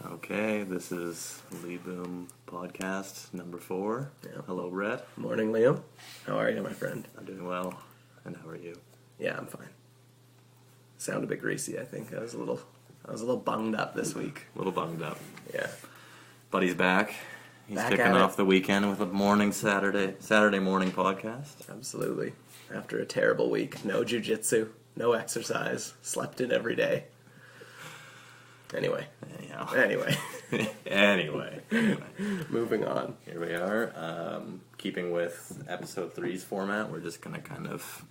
Okay, this is LeeBloom Podcast number 4. Yeah. Hello, Brett. Morning, Liam. How are you, my friend? I'm doing well. And how are you? Yeah, I'm fine. Sound a bit greasy, I think. I was a little bunged up this week. A little bunged up. Yeah. Buddy's back. He's Back kicking at it. off the weekend with a Saturday morning podcast. Absolutely. After a terrible week, no jujitsu, no exercise, slept in every day. Anyway. Anyway. Moving on. Here we are. Keeping with episode 3's format, we're just going to kind of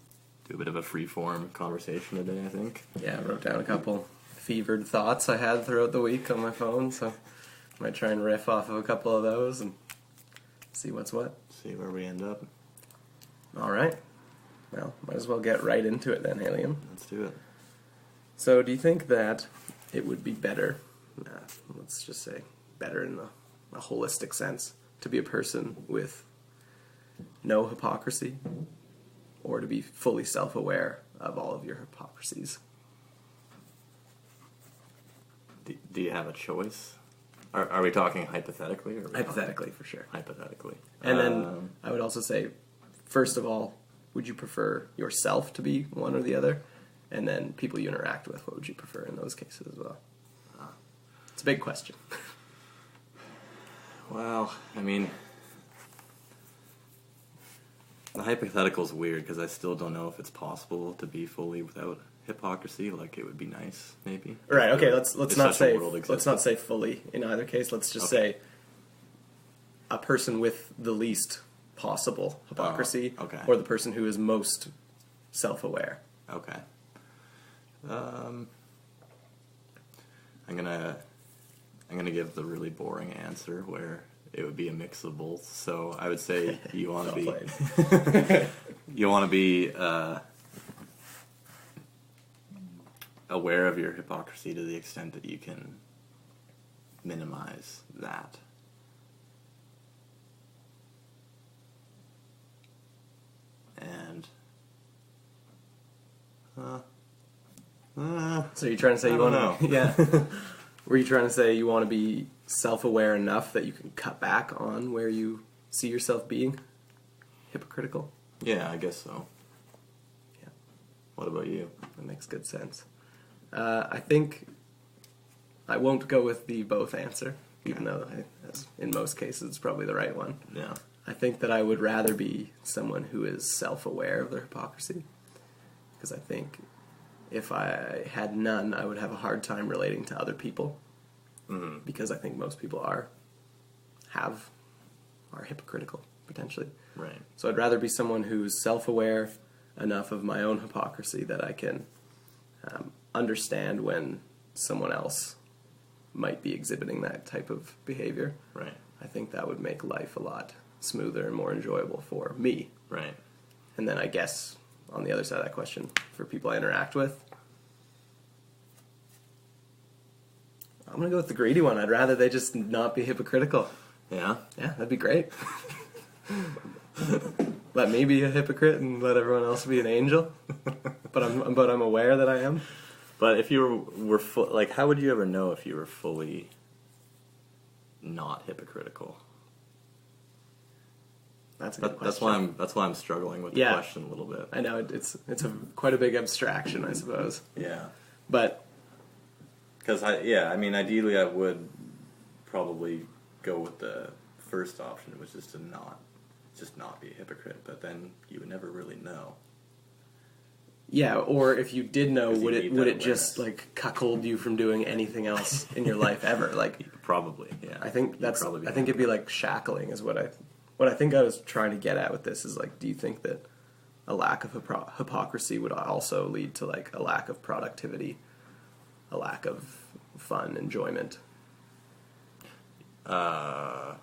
do a bit of a free-form conversation today, I think. Yeah, I wrote down a couple fevered thoughts I had throughout the week on my phone, so might try and riff off of a couple of those and see what's what. See where we end up. All right. Well, might as well get right into it then, Liam. Let's do it. So, do you think that it would be better, let's just say better in a holistic sense, to be a person with no hypocrisy, or to be fully self-aware of all of your hypocrisies? Do you have a choice? Are we talking hypothetically? Or Hypothetically, for sure. Hypothetically. And then I would also say, first of all, would you prefer yourself to be one or the other? And then people you interact with, what would you prefer in those cases as well? It's a big question. Well, I mean, the hypothetical is weird because I still don't know if it's possible to be fully without hypocrisy. Like, it would be nice, maybe. Right. Okay. Let's not say existed. fully in either case. Let's just Okay. say a person with the least possible hypocrisy, okay. or the person who is most self-aware. Okay. I'm gonna give the really boring answer where it would be a mix of both. So I would say you want to be you want to be aware of your hypocrisy to the extent that you can minimize that. And So you're trying to say you want to? Yeah. Were you trying to say you want to be self-aware enough that you can cut back on where you see yourself being hypocritical? yeah, I guess so. Yeah. What about you? That makes good sense. I think I won't go with the both answer, even though in most cases it's probably the right one. Yeah. I think that I would rather be someone who is self-aware of their hypocrisy, because I think if I had none, I would have a hard time relating to other people, because I think most people are hypocritical, potentially. Right. So I'd rather be someone who's self-aware enough of my own hypocrisy that I can understand when someone else might be exhibiting that type of behavior. Right. I think that would make life a lot smoother and more enjoyable for me. Right. And then I guess on the other side of that question, for people I interact with, I'm going to go with the greedy one. I'd rather they just not be hypocritical. Yeah. Yeah, that'd be great. Let me be a hypocrite and let everyone else be an angel. But I'm aware that I am. But if you were like, how would you ever know if you were fully not hypocritical? That's a good question. That's why I'm struggling with the question a little bit. I know it's quite a big abstraction, I suppose. Yeah. But because ideally I would probably go with the first option, which is to not be a hypocrite. But then you would never really know. yeah, or if you did know, would it awareness. just like cuckold you from doing anything else in your life ever? Like, Probably. Yeah. I think it'd be like shackling is what I think I was trying to get at with this is like, do you think that a lack of hypocrisy would also lead to like a lack of productivity, a lack of fun, enjoyment? Well,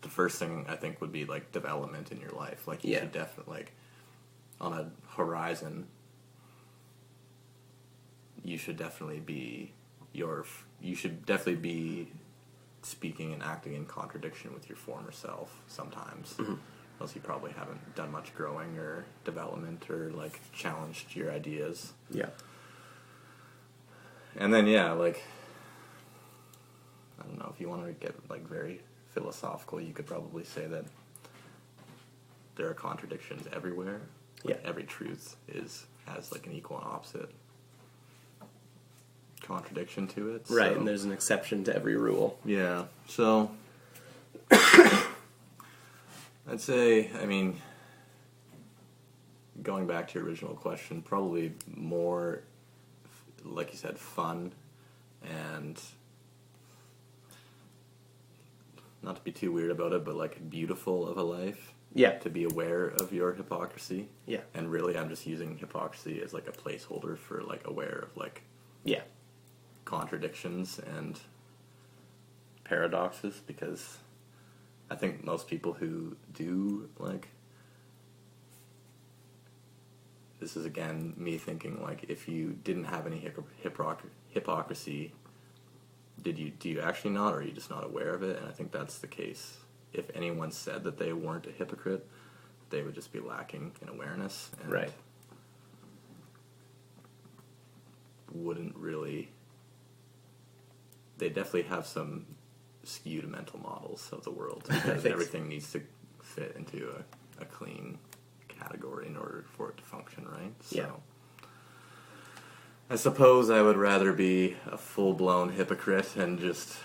the first thing I think would be like development in your life. Like you should definitely, like, on a horizon, you should definitely be speaking and acting in contradiction with your former self sometimes. Mm-hmm. Else you probably haven't done much growing or development or like challenged your ideas. Yeah. And then, yeah, like, I don't know, if you want to get, like, very philosophical, you could probably say that there are contradictions everywhere. Like, every truth has, like, an equal and opposite contradiction to it. Right, so. and there's an exception to every rule. Yeah, so I'd say, I mean, going back to your original question, probably more, like you said, fun and, not to be too weird about it, but like beautiful of a life. Yeah. To be aware of your hypocrisy. Yeah. And really I'm just using hypocrisy as like a placeholder for like aware of like contradictions and paradoxes, because I think most people who do, like, this is again me thinking, like, if you didn't have any hypocrisy, do you actually not, or are you just not aware of it? And I think that's the case. If anyone said that they weren't a hypocrite, they would just be lacking in awareness. And right. Wouldn't really... They definitely have some skewed mental models of the world, because everything needs to fit into a clean category in order for it to function, right? So, yeah. I suppose I would rather be a full-blown hypocrite and just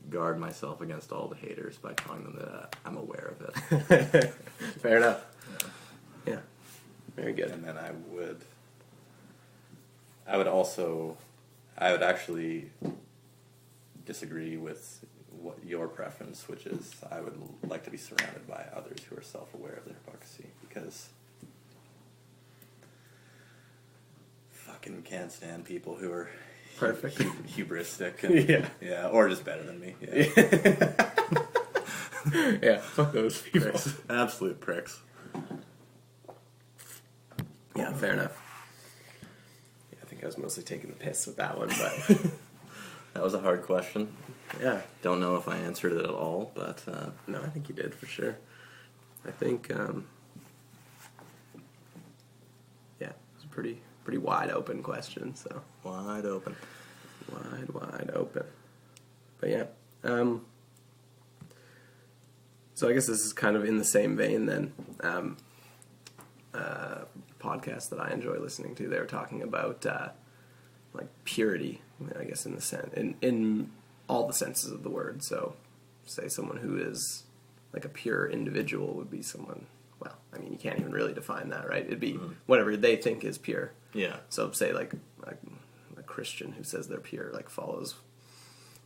guard myself against all the haters by telling them that I'm aware of it. Fair enough. Yeah. Very good. And then I would actually disagree with what your preference, which is I would like to be surrounded by others who are self-aware of their hypocrisy, because fucking can't stand people who are perfect, hubristic, and, or just better than me. Yeah, fuck those people. Pricks. Absolute pricks. Yeah, fair enough. Yeah, I think I was mostly taking the piss with that one, but that was a hard question. Yeah. Don't know if I answered it at all, but... No, I think you did, for sure. I think, it's a pretty wide open question, so... Wide open. Wide open. But yeah. So I guess this is kind of in the same vein then. Podcast that I enjoy listening to, they were talking about, like, purity, I guess, in the sense... in all the senses of the word. So, say someone who is like a pure individual would be someone, well, I mean, you can't even really define that, right? It'd be whatever they think is pure. Yeah. So, say like a Christian who says they're pure, like follows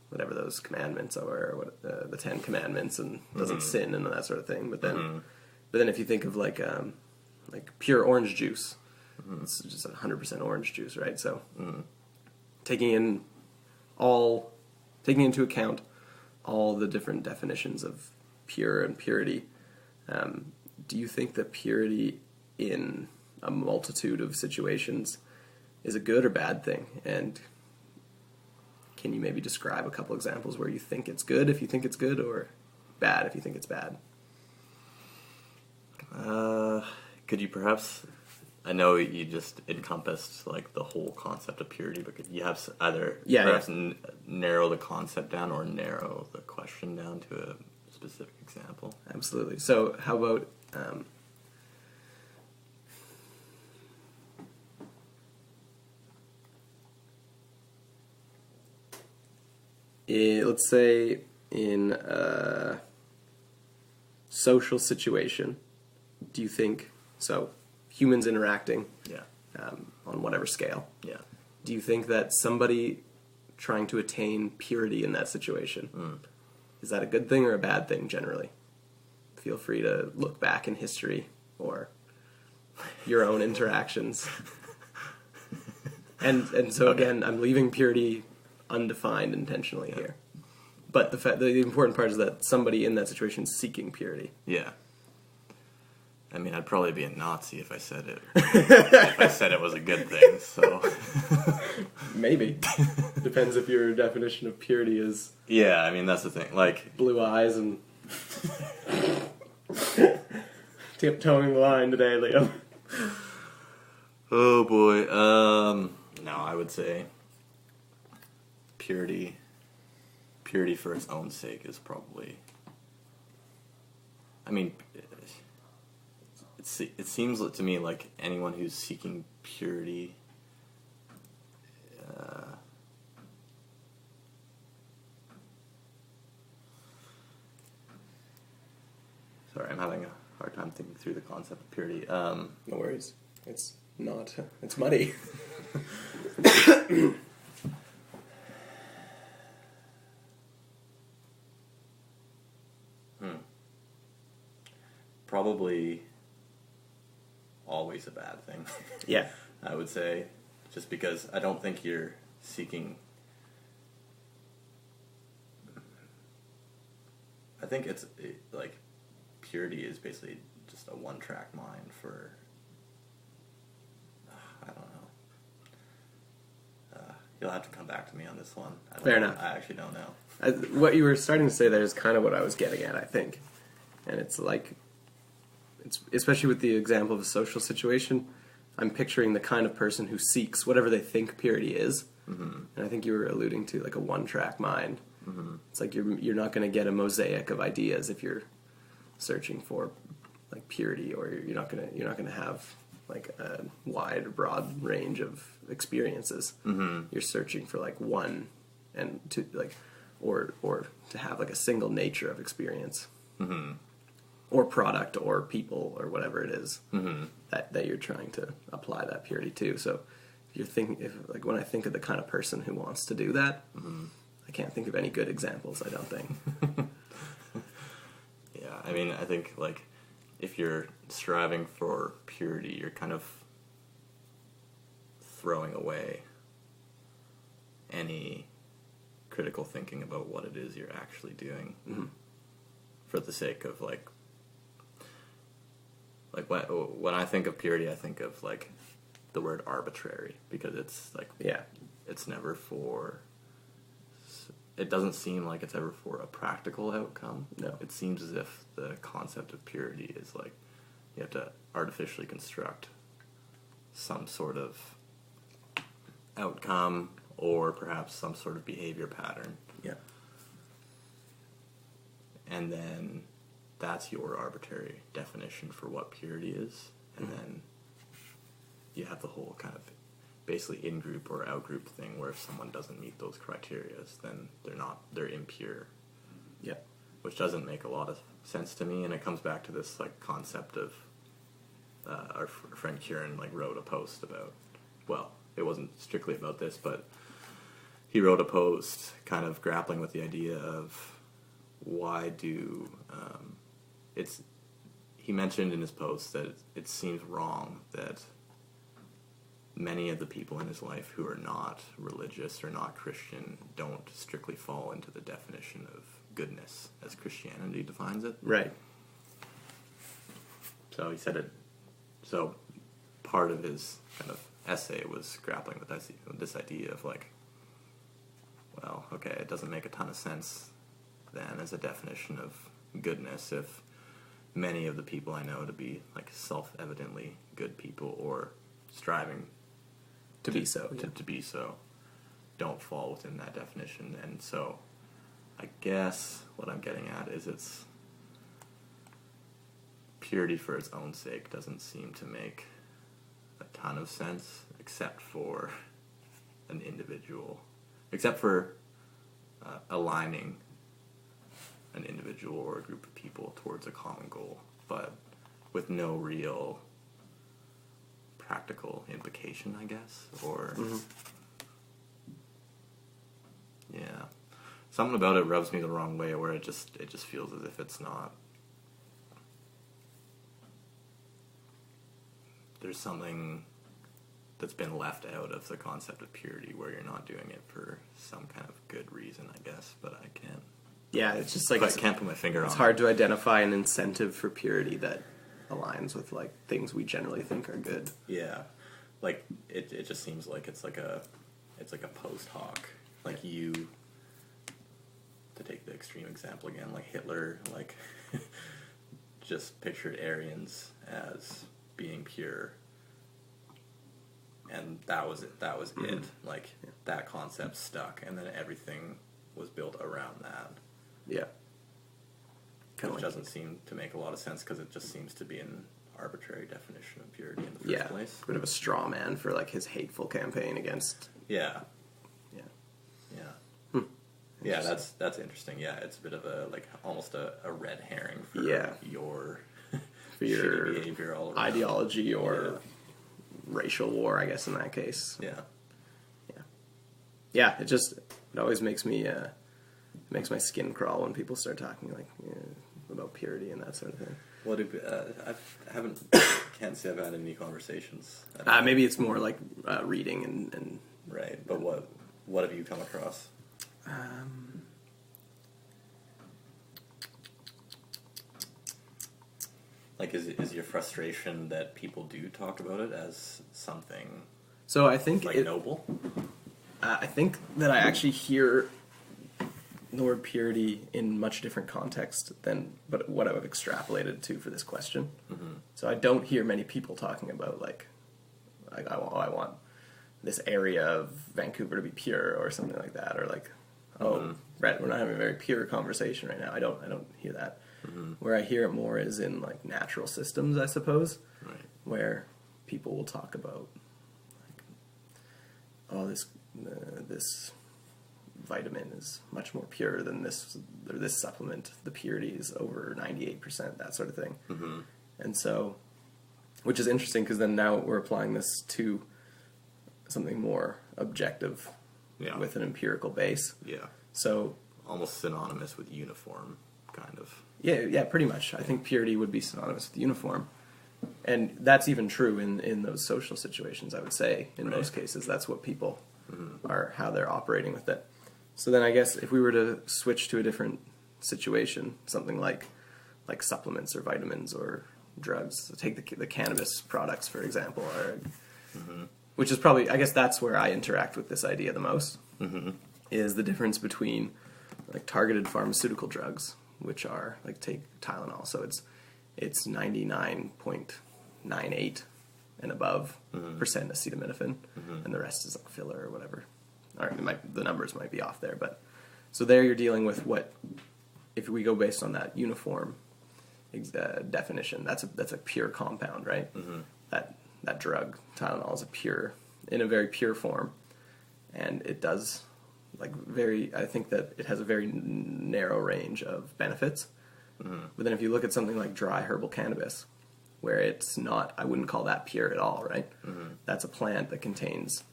whatever those commandments are, or what, the 10 Commandments, and doesn't sin and that sort of thing. But then if you think of like pure orange juice, it's just 100% orange juice, right? So, taking into account all the different definitions of pure and purity, do you think that purity in a multitude of situations is a good or bad thing? And can you maybe describe a couple examples where you think it's good if you think it's good, or bad if you think it's bad? Could you perhaps... I know you just encompassed like the whole concept of purity, but could you have either narrow the concept down or narrow the question down to a specific example? Absolutely. So how about let's say in a social situation, do you think so? Humans interacting, on whatever scale. Yeah. Do you think that somebody trying to attain purity in that situation, is that a good thing or a bad thing generally? Feel free to look back in history or your own interactions. And so again, I'm leaving purity undefined intentionally here. But the important part is that somebody in that situation is seeking purity. Yeah. I mean, I'd probably be a Nazi if I said it. If I said it was a good thing, so... Maybe. Depends if your definition of purity is... Yeah, I mean, that's the thing. Like... Blue eyes and... tiptoeing the line today, Liam. Oh boy. No, I would say purity for its own sake is probably. I mean, it seems to me like anyone who's seeking purity. Sorry, I'm having a hard time thinking through the concept of purity. No worries. It's not. It's muddy. Probably always a bad thing. Yeah. I would say, just because I don't think you're seeking. I think like purity is basically just a one-track mind for. I don't know. You'll have to come back to me on this one. Fair enough. I actually don't know. What you were starting to say there is kind of what I was getting at, I think. And it's like, it's especially with the example of a social situation, I'm picturing the kind of person who seeks whatever they think purity is. Mm-hmm. And I think you were alluding to like a one-track mind. Mm-hmm. It's like you're not going to get a mosaic of ideas if you're searching for like purity, or you're not gonna have like a wide or broad range of experiences. Mm-hmm. You're searching for like one, and to like or to have like a single nature of experience. Mm-hmm. Or product, or people, or whatever it is that you're trying to apply that purity to. So, like when I think of the kind of person who wants to do that, I can't think of any good examples. I don't think. Yeah, I mean, I think like if you're striving for purity, you're kind of throwing away any critical thinking about what it is you're actually doing for the sake of like when I think of purity, I think of like the word arbitrary, because it's like it's never for. It doesn't seem like it's ever for a practical outcome. No, it seems as if the concept of purity is like you have to artificially construct some sort of outcome, or perhaps some sort of behavior pattern. Yeah, and then that's your arbitrary definition for what purity is, and then you have the whole kind of basically in-group or out-group thing, where if someone doesn't meet those criteria, then they're impure. Yeah, which doesn't make a lot of sense to me, and it comes back to this like concept of our friend Kieran like wrote a post about. Well, it wasn't strictly about this, but he wrote a post kind of grappling with the idea of why do. He mentioned in his post that it seems wrong that many of the people in his life who are not religious or not Christian don't strictly fall into the definition of goodness as Christianity defines it. Right. So he said it. So part of his kind of essay was grappling with this idea of like, well, okay, it doesn't make a ton of sense then as a definition of goodness if many of the people I know to be like self-evidently good people or striving to be so don't fall within that definition. And so I guess what I'm getting at is it's purity for its own sake doesn't seem to make a ton of sense, except for an individual, except for aligning an individual or a group of people towards a common goal, but with no real practical implication, I guess, or yeah, something about it rubs me the wrong way, where it just feels as if it's not. There's something that's been left out of the concept of purity, where you're not doing it for some kind of good reason, I guess, but I can't. Yeah, it's just like I can't put my finger on it. It's hard to identify an incentive for purity that aligns with like things we generally think are good. Yeah, like it just seems like it's like a post hoc, like you. To take the extreme example again, like Hitler, like just pictured Aryans as being pure, and that was it. That was it. Like that concept stuck, and then everything was built around that. Yeah. Which doesn't seem to make a lot of sense because it just seems to be an arbitrary definition of purity in the first place. A bit of a straw man for like his hateful campaign against. Yeah. Yeah. Yeah. Yeah, that's interesting. Yeah, it's a bit of a like almost a red herring for your for your behavior all around. Ideology or racial war, I guess in that case. Yeah. Yeah. It always makes me makes my skin crawl when people start talking like about purity and that sort of thing. What can't say I've had any conversations. Maybe it's more like reading and right. But what have you come across? Like, is your frustration that people do talk about it as something? So I think like noble. I think that I actually hear the word purity in much different context than what I've extrapolated to for this question. Mm-hmm. So I don't hear many people talking about like I want this area of Vancouver to be pure or something like that, or like Brett, we're not having a very pure conversation right now. I don't hear that. Mm-hmm. Where I hear it more is in like natural systems, I suppose, right. Where people will talk about like, this vitamin is much more pure than this supplement. The purity is over 98%, that sort of thing. Mm-hmm. And so, which is interesting because then now we're applying this to something more objective with an empirical base. Yeah. So almost synonymous with uniform, kind of. Yeah, pretty much. I think purity would be synonymous with uniform. And that's even true in those social situations, I would say. In most cases, that's what people are, how they're operating with it. So then I guess if we were to switch to a different situation, something like supplements or vitamins or drugs, take the cannabis products, for example, which is probably, I guess that's where I interact with this idea the most, is the difference between like targeted pharmaceutical drugs, which are like take Tylenol, so it's 99.98 and above percent acetaminophen, and the rest is like filler or whatever. Or the numbers might be off there, but so there you're dealing with what, if we go based on that uniform definition, that's a pure compound, right? Mm-hmm. That drug Tylenol is in a very pure form, and it does I think that it has a very narrow range of benefits. Mm-hmm. But then if you look at something like dry herbal cannabis, where it's not, I wouldn't call that pure at all, right? Mm-hmm. That's a plant that contains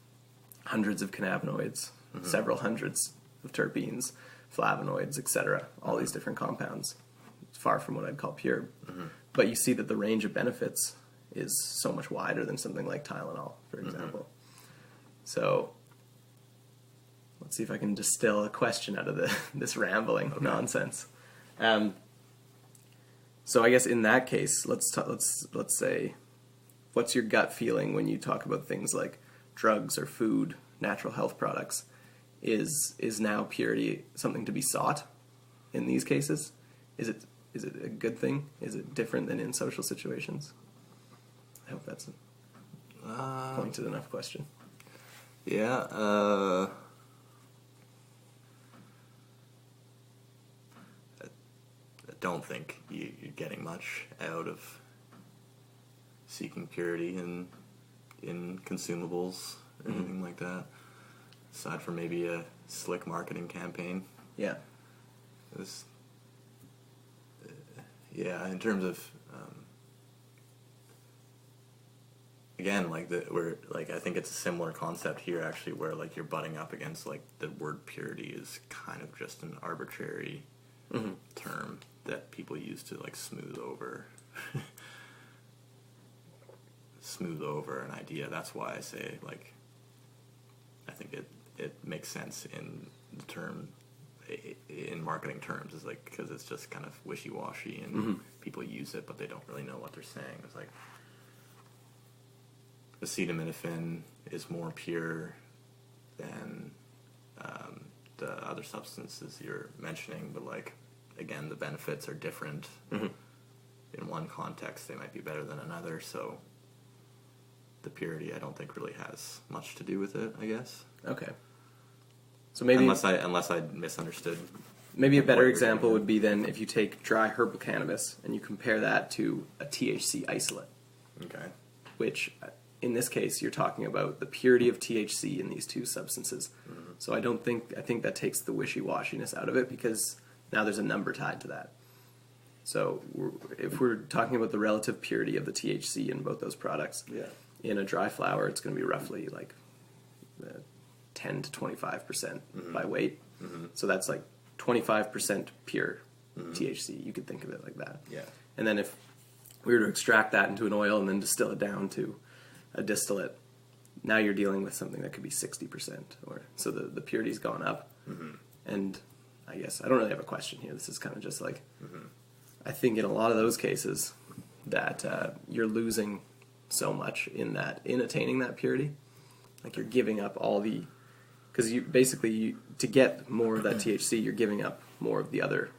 hundreds of cannabinoids, several hundreds of terpenes, flavonoids, etc. All these different compounds. It's far from what I'd call pure. Mm-hmm. But you see that the range of benefits is so much wider than something like Tylenol, for example. So let's see if I can distill a question out of this rambling nonsense. So I guess in that case, let's say, what's your gut feeling when you talk about things like drugs or food, natural health products? Is now purity something to be sought in these cases? Is it a good thing? Is it different than in social situations? I hope that's a pointed enough question. Yeah. I don't think you're getting much out of seeking purity in consumables or anything like that, aside from maybe a slick marketing campaign. Yeah. In terms of again, I think it's a similar concept here actually, where like you're butting up against like the word purity is kind of just an arbitrary term that people use to like smooth over an idea. That's why I say like I think it makes sense in the term in marketing terms, is like because it's just kind of wishy-washy and people use it but they don't really know what they're saying. It's like acetaminophen is more pure than the other substances you're mentioning, but like again the benefits are different. In one context they might be better than another, so the relative purity, I don't think really has much to do with it, I guess. Okay. So maybe unless I misunderstood. Maybe a better example would be then if you take dry herbal cannabis and you compare that to a THC isolate. Okay. Which, in this case, you're talking about the purity of THC in these two substances. Mm-hmm. So I think that takes the wishy-washiness out of it, because now there's a number tied to that. So if we're talking about the relative purity of the THC in both those products, in a dry flower, it's going to be roughly like 10 to 25% by weight. Mm-hmm. So that's like 25% pure THC. You could think of it like that. Yeah. And then if we were to extract that into an oil and then distill it down to a distillate, now you're dealing with something that could be 60%. So the purity's gone up. Mm-hmm. And I guess I don't really have a question here. This is kind of just like, I think in a lot of those cases that you're losing so much in attaining that purity. Like you're giving up all the... Because to get more of that THC, you're giving up more of the other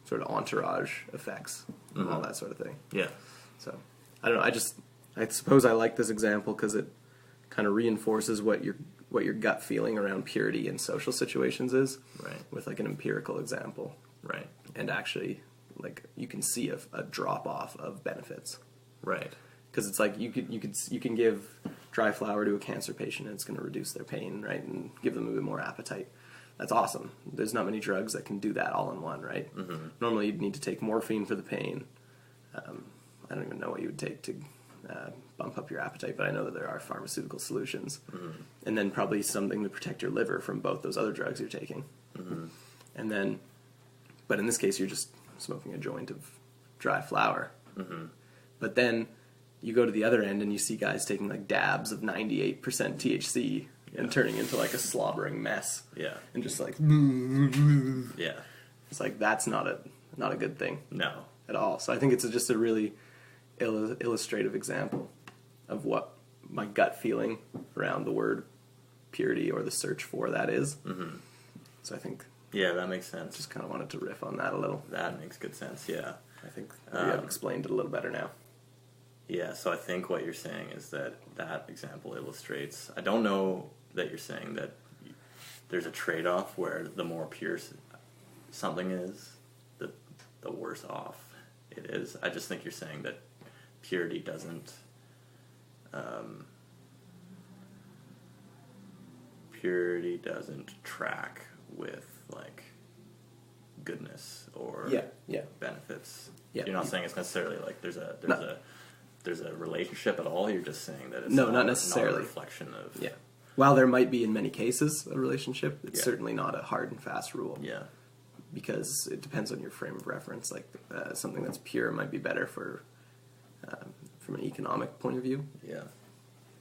sort of entourage effects and all that sort of thing. Yeah. So, I don't know. I suppose I like this example because it kind of reinforces what your gut feeling around purity in social situations is. Right. With like an empirical example. Right. And actually, like you can see a drop off of benefits. Right. Because it's like you can give dry flower to a cancer patient and it's going to reduce their pain, right, and give them a bit more appetite. That's awesome. There's not many drugs that can do that all in one, right? Mm-hmm. Normally you'd need to take morphine for the pain. I don't even know what you would take to bump up your appetite, but I know that there are pharmaceutical solutions. Mm-hmm. And then probably something to protect your liver from both those other drugs you're taking. Mm-hmm. And then, but in this case you're just smoking a joint of dry flower. Mm-hmm. But then you go to the other end and you see guys taking like dabs of 98% THC and turning into like a slobbering mess. Yeah. And just like... Yeah. It's like, that's not a good thing. No. At all. So I think it's just a really illustrative example of what my gut feeling around the word purity or the search for that is. Mm-hmm. So I think... Yeah, that makes sense. Just kind of wanted to riff on that a little. That makes good sense, yeah. I think maybe I've explained it a little better now. Yeah, so I think what you're saying is that example illustrates... I don't know that you're saying that there's a trade-off where the more pure something is, the worse off it is. I just think you're saying that purity doesn't... purity doesn't track with, like, goodness or benefits. Yeah. You're not saying it's necessarily like there's a relationship at all. You're just saying that it's not necessarily not a reflection of... Yeah. While there might be in many cases a relationship, it's certainly not a hard and fast rule. Yeah. Because it depends on your frame of reference. Like something that's pure might be better for from an economic point of view. Yeah.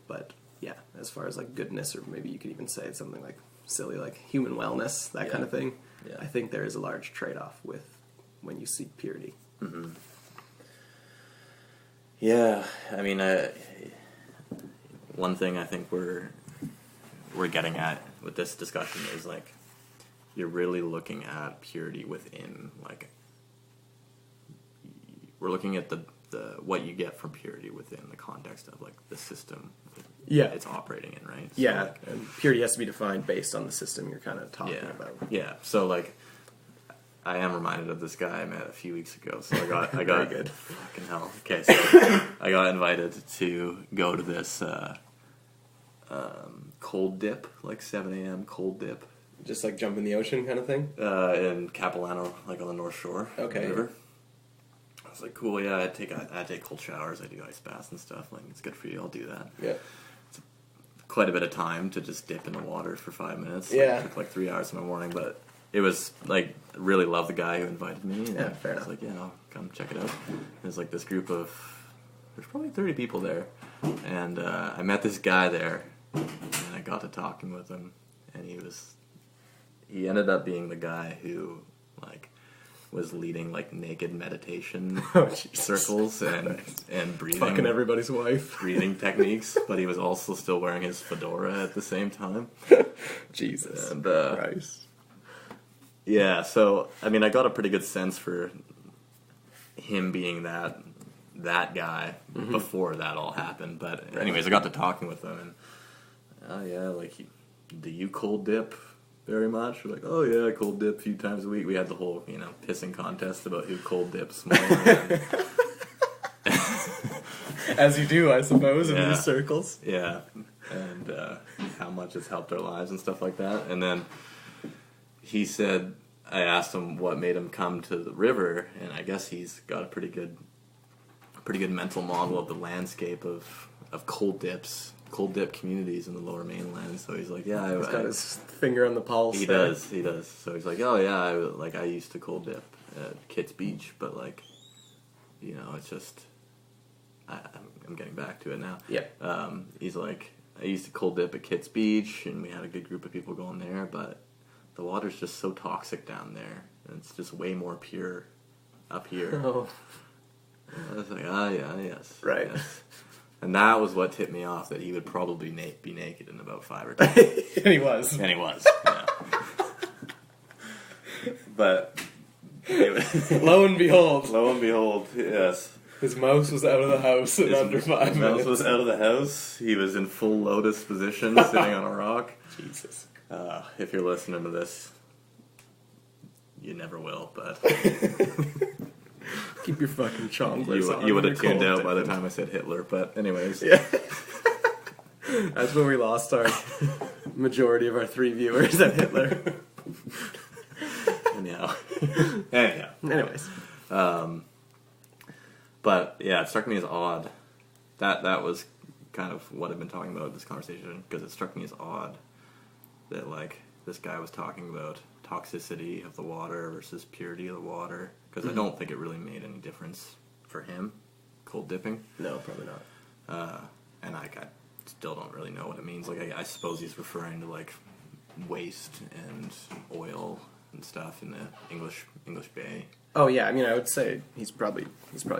But yeah, as far as like goodness, or maybe you could even say something like silly, like human wellness, that kind of thing. Yeah. I think there is a large trade-off with when you seek purity. Mm-hmm. Yeah, I mean, one thing I think we're getting at with this discussion is like you're really looking at purity within, like, we're looking at the what you get from purity within the context of like the system it's operating in, right? So, yeah, and purity has to be defined based on the system you're kind of talking about. Yeah, so like I am reminded of this guy I met a few weeks ago. So I got good. Fucking hell. Okay, so I got invited to go to this cold dip, like 7 a.m. cold dip. Just like jump in the ocean kind of thing? In Capilano, like on the North Shore. Okay. River. I was like, cool, yeah, I take cold showers, I do ice baths and stuff. Like, it's good for you, I'll do that. Yeah. It's quite a bit of time to just dip in the water for 5 minutes. Yeah. It took like 3 hours in the morning, but it was like, really love the guy who invited me. And yeah, fair enough. I was like, yeah, I'll come check it out. There's like this group of, there's probably 30 people there. And I met this guy there, and I got to talking with him, and he ended up being the guy who, like, was leading, like, naked meditation circles and breathing. Fucking everybody's wife. Breathing techniques, but he was also still wearing his fedora at the same time. Jesus and, Christ. Yeah, so, I mean, I got a pretty good sense for him being that that guy before that all happened. But anyways, I got to talking with him, and oh yeah, like, do you cold dip very much? We're like, oh yeah, I cold dip a few times a week. We had the whole, pissing contest about who cold dips more. As you do, I suppose, in Yeah. these circles. Yeah, and how much it's helped our lives and stuff like that. And then he said, I asked him what made him come to the river, and I guess he's got a pretty good mental model of the landscape of cold dip communities in the Lower Mainland. So he's like, yeah, He's got his finger on the pulse. he does. So he's like, oh yeah, I used to cold dip at Kitts Beach, but like, it's just. I'm getting back to it now. Yeah. He's like, I used to cold dip at Kitts Beach, and we had a good group of people going there, but the water's just so toxic down there, and it's just way more pure up here. Oh. I was like, yeah, yes. Right. Yes. And that was what tipped me off, that he would probably be naked in about 5 or 10 minutes. And he was. And he was, yeah. But, Lo and behold, yes. his mouse was out of the house in under 5 His minutes. mouse was out of the house. He was in full lotus position, sitting on a rock. Jesus. If you're listening to this, you never will, but Keep your fucking chonglers on. you would have You're tuned cold out by the dipping. time I said Hitler. But anyways, Yeah. That's when we lost our majority of our 3 viewers at Hitler. anyhow. Anyways. But yeah, it struck me as odd. That was kind of what I've been talking about in this conversation, because it struck me as odd that, like, this guy was talking about toxicity of the water versus purity of the water, because I don't think it really made any difference for him, cold dipping. No, probably not. And I still don't really know what it means. Like, I suppose he's referring to, like, waste and oil and stuff in the English Bay. Oh yeah, I mean, I would say he's probably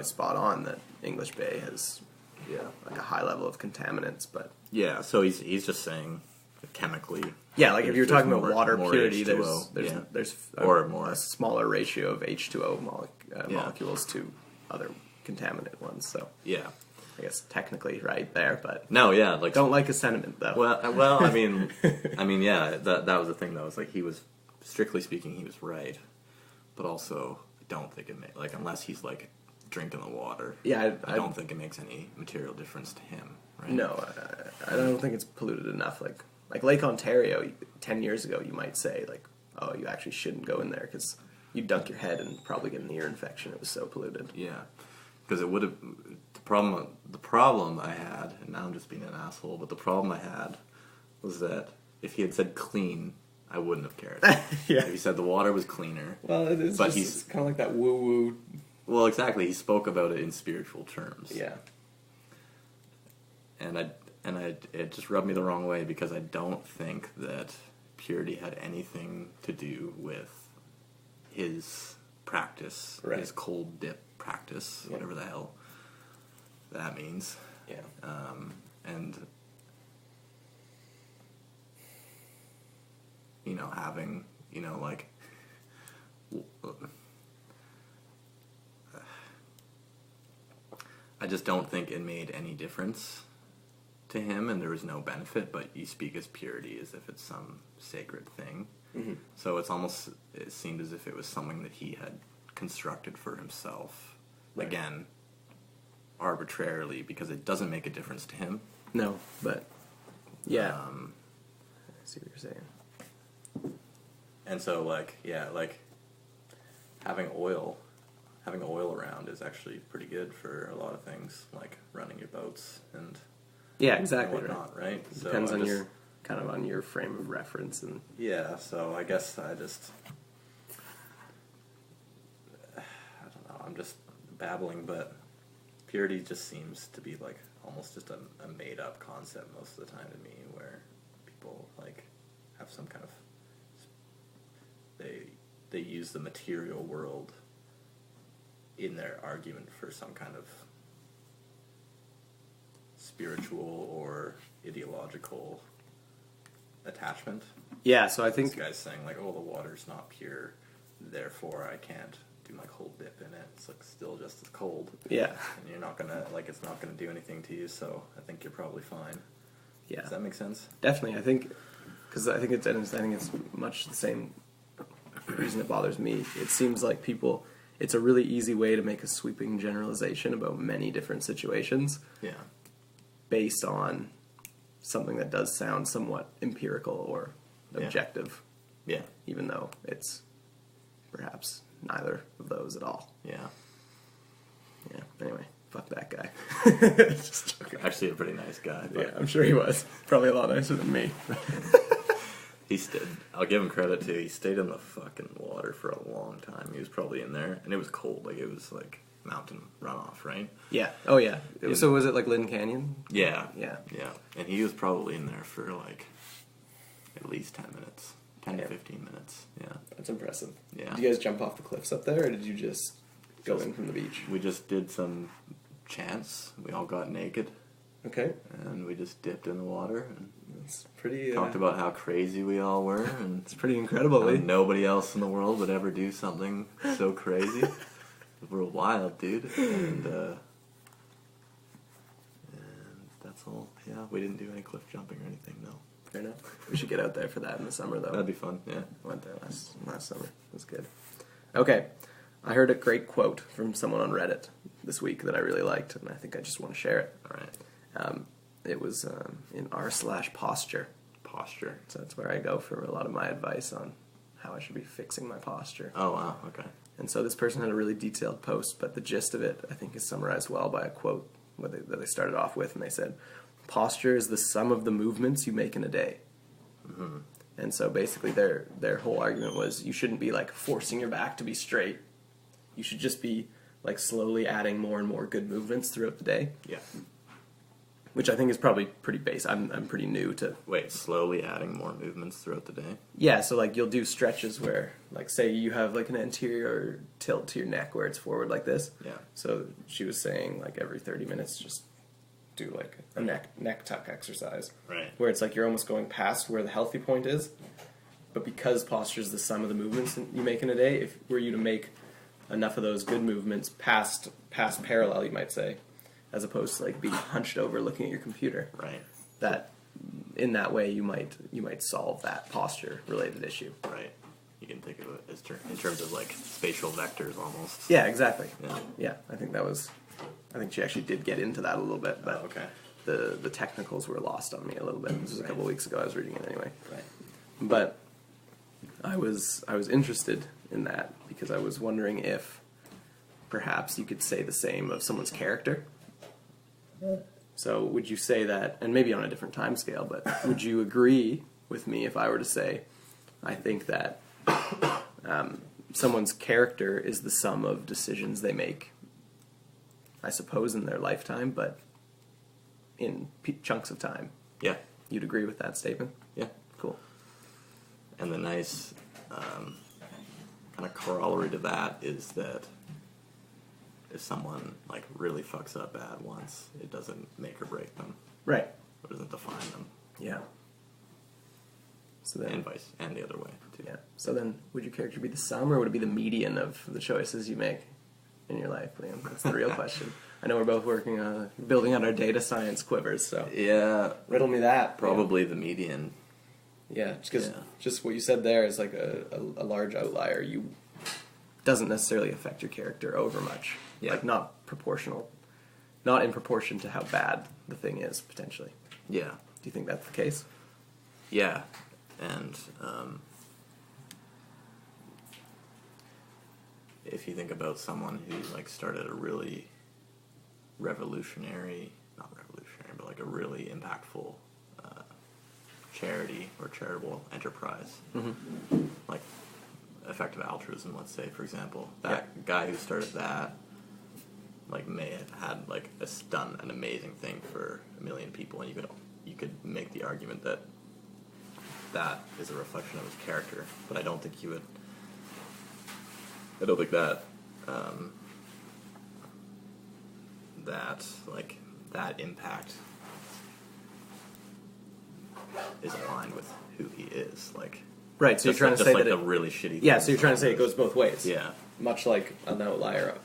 spot on that English Bay has, like a high level of contaminants, but Yeah, so he's just saying chemically. yeah, like if you're talking about water more purity, H2O, there's Or more. a smaller ratio of H2O Yeah. molecules to other contaminant ones. So Yeah. I guess technically right there, but No, yeah, like don't like a sentiment though. Well, I mean, yeah, that was the thing though. It's like, he was, strictly speaking, he was right, but also I don't think it made, like, unless he's like drinking the water. Yeah, I don't think it makes any material difference to him. Right? No, I don't think it's polluted enough. Like Lake Ontario, 10 years ago, you might say, like, oh, you actually shouldn't go in there because you'd dunk your head and probably get an ear infection. It was so polluted. Yeah, because it would have. The problem I had, and now I'm just being an asshole, but the problem I had was that if he had said clean, I wouldn't have cared. Yeah. If he said the water was cleaner. Well, it's kind of like that woo-woo. Well, exactly. He spoke about it in spiritual terms. Yeah. And it just rubbed me the wrong way, because I don't think that purity had anything to do with his practice, Right. his cold dip practice, Yeah. whatever the hell that means. Yeah. And having, like, I just don't think it made any difference to him, and there was no benefit, but you speak as purity as if it's some sacred thing. Mm-hmm. So it seemed as if it was something that he had constructed for himself. Right. Again, arbitrarily, because it doesn't make a difference to him. No, but yeah. I see what you're saying. And so, like, having oil around is actually pretty good for a lot of things, like running your boats and Yeah, exactly. whatnot, right? So Depends I on just- your frame of reference and Yeah, so I guess I don't know, I'm just babbling, but purity just seems to be like almost just a made-up concept most of the time to me, where people like have some kind of, they use the material world in their argument for some kind of spiritual or ideological attachment. yeah. So I think This guy's saying, like, oh, the water's not pure, therefore I can't do fucking like whole dip in it. It's like still just as cold. Yeah. And you're not gonna like it's not gonna do anything to you. So I think you're probably fine. Yeah. Does that make sense? Definitely. I think because I think it's much the same reason it bothers me. It seems like people. It's a really easy way to make a sweeping generalization about many different situations. Yeah. Based on something that does sound somewhat empirical or objective. Yeah. Even though it's perhaps neither of those at all. Yeah. Yeah. Anyway, fuck that guy. Just joking. Actually a pretty nice guy. But yeah, I'm sure he was. Probably a lot nicer than me. I'll give him credit too. He stayed in the fucking water for a long time. He was probably in there, and it was cold. Like, it was like mountain runoff, right? Yeah. Oh, yeah. So was it like Lynn Canyon? Yeah. Yeah. Yeah. And he was probably in there for like at least 10 minutes. 10 to 15 minutes. Yeah. That's impressive. Yeah. Did you guys jump off the cliffs up there, or did you just go in from the beach? We just did some chants. We all got naked. Okay. And we just dipped in the water and it's pretty. Talked about how crazy we all were, and it's pretty incredible. Lee. Nobody else in the world would ever do something so crazy. We're wild, dude, and that's all. Yeah, we didn't do any cliff jumping or anything. No. Fair enough. We should get out there for that in the summer, though. That'd be fun. Yeah, I went there last summer. It was good. Okay, I heard a great quote from someone on Reddit this week that I really liked, and I think I just want to share it. All right. It was in r/posture. Posture. So that's where I go for a lot of my advice on how I should be fixing my posture. Oh, wow. Okay. And so this person had a really detailed post, but the gist of it, I think, is summarized well by a quote that they started off with, and they said, "Posture is the sum of the movements you make in a day." Mm-hmm. And so basically their whole argument was you shouldn't be like forcing your back to be straight. You should just be like slowly adding more and more good movements throughout the day. Yeah. Which I think is probably pretty basic. I'm pretty new to... Wait, slowly adding more movements throughout the day? Yeah, so like you'll do stretches where, like say you have like an anterior tilt to your neck where it's forward like this. Yeah. So she was saying like every 30 minutes just do like a neck tuck exercise. Right. Where it's like you're almost going past where the healthy point is. But because posture is the sum of the movements you make in a day, if were you to make enough of those good movements past parallel, you might say, as opposed to like being hunched over looking at your computer. Right. That in that way you might solve that posture related issue. Right. You can think of it as in terms of like spatial vectors almost. Yeah, exactly. Yeah. Yeah, I think she actually did get into that a little bit, but okay. The technicals were lost on me a little bit. This was a couple weeks ago. I was reading it anyway. Right. But I was interested in that because I was wondering if perhaps you could say the same of someone's character. So would you say that, and maybe on a different time scale, but would you agree with me if I were to say, I think that someone's character is the sum of decisions they make, I suppose, in their lifetime, but in chunks of time? Yeah. You'd agree with that statement? Yeah. Cool. And the nice kind of corollary to that is that if someone like really fucks up bad once, it doesn't make or break them. Right. It doesn't define them. Yeah. So then, and the other way too. Yeah. So then, would your character be the sum, or would it be the median of the choices you make in your life, Liam? That's the real question. I know we're both working on building on our data science quivers, so yeah, riddle me that. Probably the median. Yeah, because just what you said there is like a large outlier. You doesn't necessarily affect your character over much. Yeah. Like not in proportion to how bad the thing is potentially. Yeah. Do you think that's the case? Yeah, and if you think about someone who like started a really not revolutionary, but like a really impactful charity or charitable enterprise, like effective altruism, let's say, for example, that guy who started that like may have had like done an amazing thing for 1 million people, and you could make the argument that is a reflection of his character, but I don't think that impact is aligned with who he is. Like, right. So you're trying to say that a really shitty. Yeah. So you're trying to say it goes both ways. Yeah. much like an outlier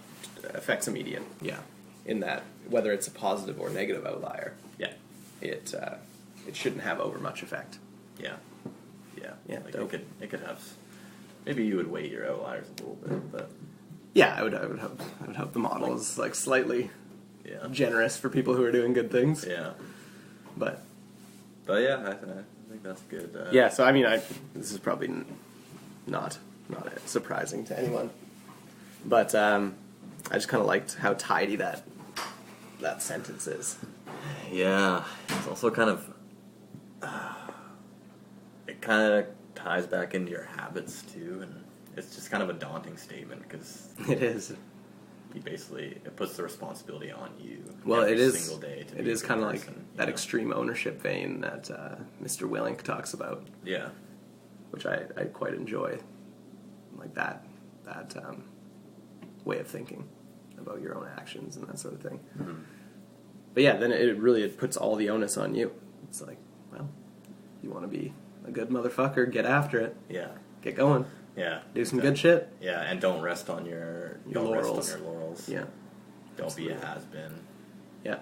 affects a median. Yeah. In that, whether it's a positive or negative outlier, Yeah. it shouldn't have over much effect. Yeah. Yeah. Yeah, Like dope. it could have. Maybe you would weight your outliers a little bit, but Yeah, I would hope the model is like slightly yeah. generous for people who are doing good things. Yeah. But Yeah, I think that's good. yeah, so I mean, this is probably not surprising to anyone, but I just kind of liked how tidy that sentence is. Yeah. It's also kind of. It kind of ties back into your habits too, and it's just kind of a daunting statement because It is. it puts the responsibility on you. Well, every it is. single day to It be a is good kind of like person, you that know? extreme ownership vein that Mr. Willink talks about, Yeah. which I quite enjoy, like that way of thinking about your own actions and that sort of thing. Mm-hmm. But yeah, then it puts all the onus on you. It's like, well, you want to be a good motherfucker, get after it, Yeah. get going, Yeah. do some good shit. Yeah, and don't rest on your laurels. laurels. Yeah, Don't be a absolutely. has-been. yeah.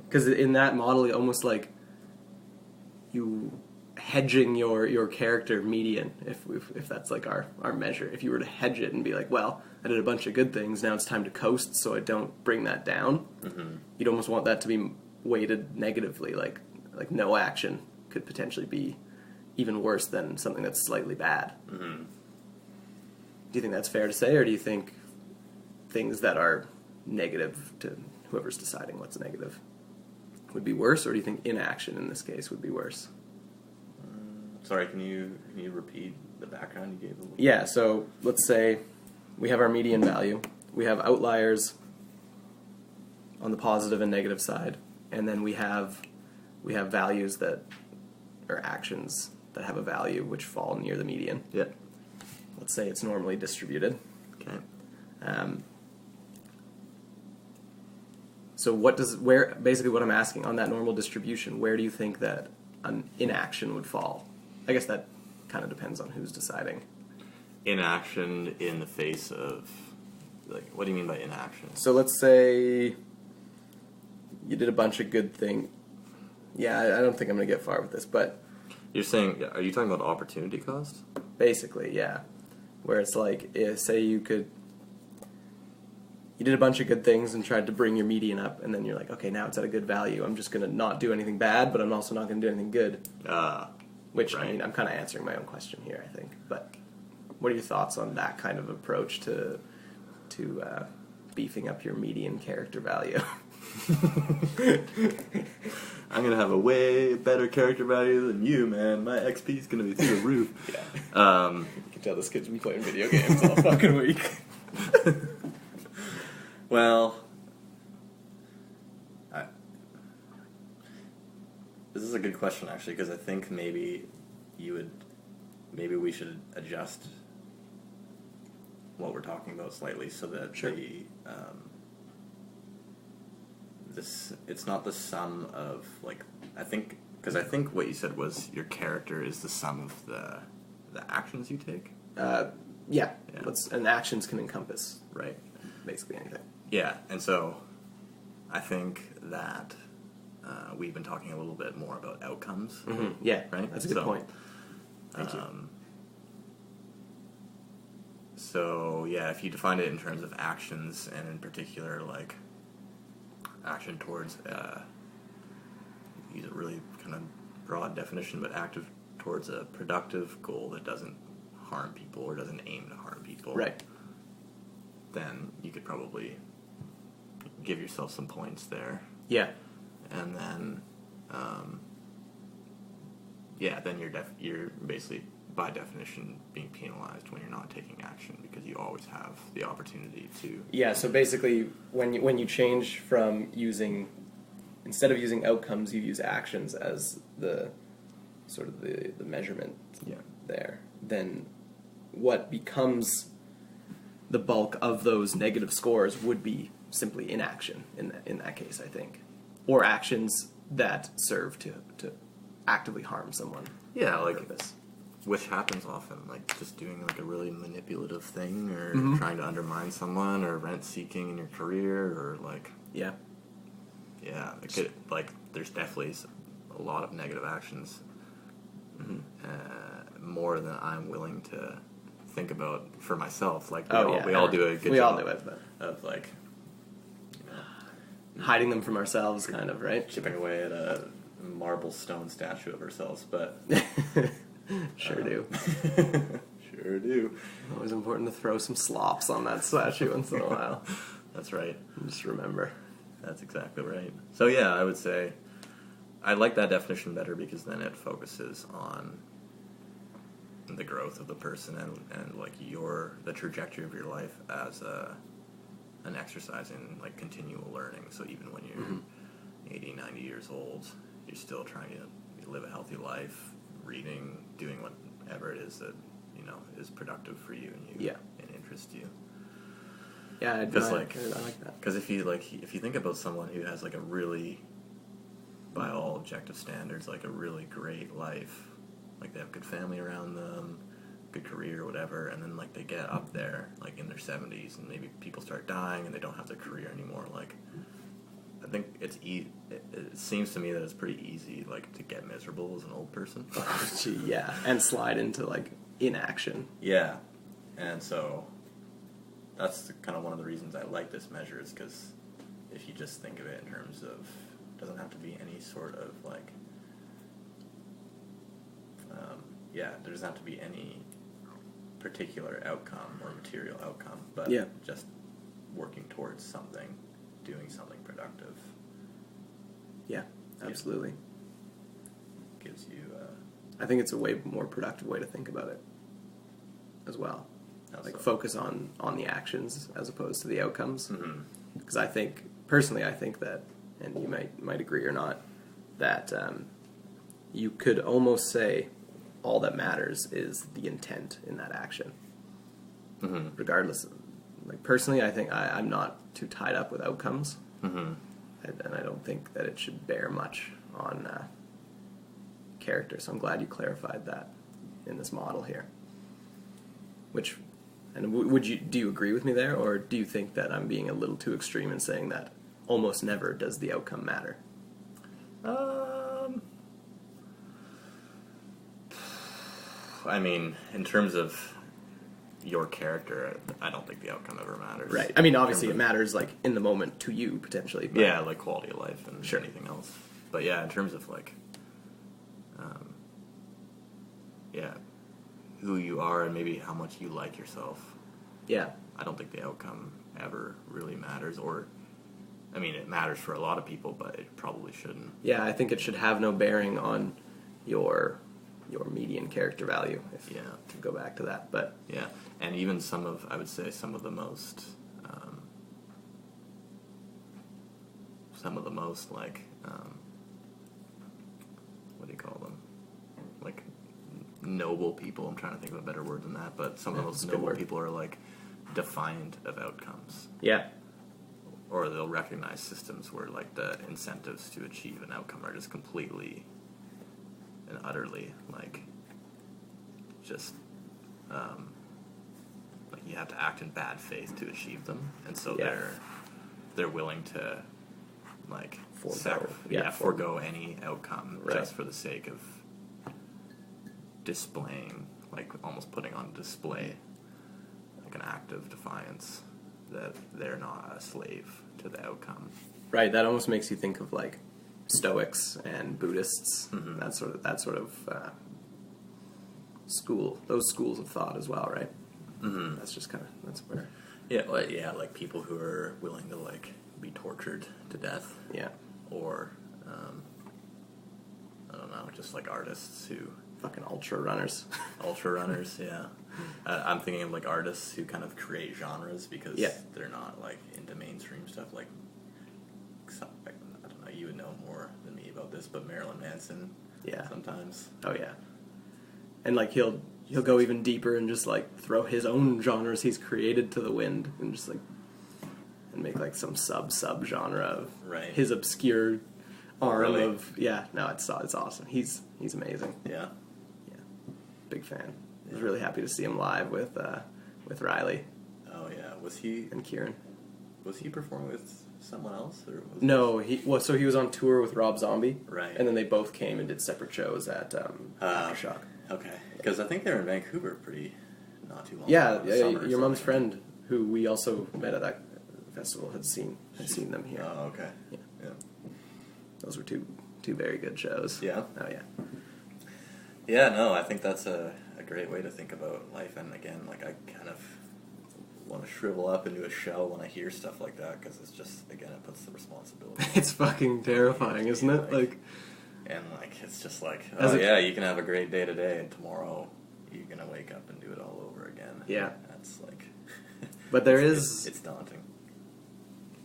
Because in that model, you almost like you hedging your character median, if that's like our measure. If you were to hedge it and be like, well, I did a bunch of good things, now it's time to coast, so I don't bring that down. Mm-hmm. You'd almost want that to be weighted negatively, like no action could potentially be even worse than something that's slightly bad. Mm-hmm. Do you think that's fair to say, or do you think things that are negative to whoever's deciding what's negative would be worse, or do you think inaction in this case would be worse? Sorry, can you repeat the background you gave a little? Yeah, so let's say we have our median value, we have outliers on the positive and negative side, and then we have values that are actions that have a value which fall near the median. Yeah. Let's say it's normally distributed. Okay. So basically what I'm asking on that normal distribution, where do you think that an inaction would fall? I guess that kind of depends on who's deciding. Inaction in the face of, like, what do you mean by inaction? So let's say you did a bunch of good things. Yeah, I don't think I'm going to get far with this, but You're saying, are you talking about opportunity cost? basically, yeah. Where it's like, say you did a bunch of good things and tried to bring your median up, and then you're like, okay, now it's at a good value. I'm just going to not do anything bad, but I'm also not going to do anything good. Which, I Right. mean, I'm kind of answering my own question here, I think. But what are your thoughts on that kind of approach to beefing up your median character value? I'm gonna have a way better character value than you, man. My XP is gonna be through the roof. Yeah. You can tell this kid's been playing video games all fucking week. Well, this is a good question actually, because I think maybe we should adjust what we're talking about slightly so that Sure. it's not the sum of, like, I think what you said was your character is the sum of the actions you take. Yeah. Yeah. And actions can encompass, right, basically anything. Yeah, and so I think that we've been talking a little bit more about outcomes. Mm-hmm. Yeah, Right? that's a good So, point. Thank you. So, yeah, if you define it in terms of actions, and in particular, like, action towards, use a really kind of broad definition, but active towards a productive goal that doesn't harm people or doesn't aim to harm people. Right. Then you could probably give yourself some points there. Yeah. And then, then you're basically, by definition, being penalized when you're not taking action, because you always have the opportunity to. Yeah, so basically, when you change from instead of using outcomes, you use actions as the sort of the measurement there, then what becomes the bulk of those negative scores would be simply inaction in that case, I think. Or actions that serve to actively harm someone. Yeah, like, Purpose. which happens often, like just doing like a really manipulative thing, or trying to undermine someone, or rent-seeking in your career, or like... Yeah. Yeah, it could, like, there's definitely a lot of negative actions, more than I'm willing to think about for myself. Like, we all do a good job. We all do it, but... Of, like, hiding them from ourselves, kind of, right? Chipping away at a marble stone statue of ourselves, but... Sure do. Sure do. Always important to throw some slops on that statue once in a while. That's right. Just remember. That's exactly right. So yeah, I would say I like that definition better because then it focuses on the growth of the person and like the trajectory of your life as an exercise in like continual learning. So even when you're 80, 90 years old, you're still trying to live a healthy life, reading, doing whatever it is that is productive for you and interests you. Yeah, I like that. Because if you think about someone who has like a really, by all objective standards, like a really great life, like they have good family around them, good career, whatever, and then like they get up there like in their 70s and maybe people start dying and they don't have their career anymore. Like, I think it seems to me that it's pretty easy like to get miserable as an old person. Yeah, and slide into like inaction. Yeah, and so that's kind of one of the reasons I like this measure, is because if you just think of it in terms of, it doesn't have to be any sort of like, there doesn't have to be any particular outcome or material outcome, but just working towards something, doing something productive. Yeah, absolutely. Gives you... I think it's a way more productive way to think about it as well. Like focus on the actions as opposed to the outcomes. Because I think that, and you might agree or not, that you could almost say all that matters is the intent in that action. Regardless of, like, personally, I think I'm not too tied up with outcomes. And I don't think that it should bear much on character. So I'm glad you clarified that in this model here. Do you agree with me there, or do you think that I'm being a little too extreme in saying that almost never does the outcome matter? I mean, in terms of your character, I don't think the outcome ever matters. Right. I mean, obviously it matters, like, in the moment to you, potentially. But yeah, like quality of life and anything else. But yeah, in terms of, like, who you are and maybe how much you like yourself. Yeah. I don't think the outcome ever really matters, or, I mean, it matters for a lot of people, but it probably shouldn't. Yeah, I think it should have no bearing on your median character value, to go back to that. But yeah, and even I would say some of the most like, what do you call them? Like, noble people. I'm trying to think of a better word than that, but some of the most noble people are like defiant of outcomes. Yeah. Or they'll recognize systems where like the incentives to achieve an outcome are just completely and utterly like just like you have to act in bad faith to achieve them, and so they're willing to like forego any outcome just for the sake of displaying, like almost putting on display like an act of defiance that they're not a slave to the outcome. Right, that almost makes you think of like Stoics and Buddhists, that sort of those schools of thought as well, right? That's just that's where. Yeah, like people who are willing to like be tortured to death. Yeah. Or I don't know, just like artists who fucking ultra runners. Ultra runners, yeah. I'm thinking of like artists who kind of create genres because they're not like into mainstream stuff. Like, I don't know, you would know more than me about this, but Marilyn Manson. Yeah. Sometimes. Oh yeah. And like he'll go even deeper and just like throw his own genres he's created to the wind and just like and make like some sub genre of his obscure arm of it's awesome. He's amazing. Yeah. Big fan. I was really happy to see him live with Riley Oh yeah, was he and Kieran. performing with someone else or was No, he was on tour with Rob Zombie, Right. And then they both came and did separate shows at Aftershock. Okay, because I think they were in Vancouver not too long Yeah, ago. yeah, Summer or your mom's something. friend, who we also met at that festival, had seen them here. Oh, okay. Yeah. Those were two very good shows. Yeah. Oh yeah. Yeah, no, I think that's a great way to think about life. And again, like, I kind of want to shrivel up into a shell when I hear stuff like that, because it's just, again, it puts the responsibility. It's fucking terrifying, isn't it? And it's just like, As you can have a great day today, and tomorrow you're gonna wake up and do it all over again. Yeah. That's like. But it's daunting.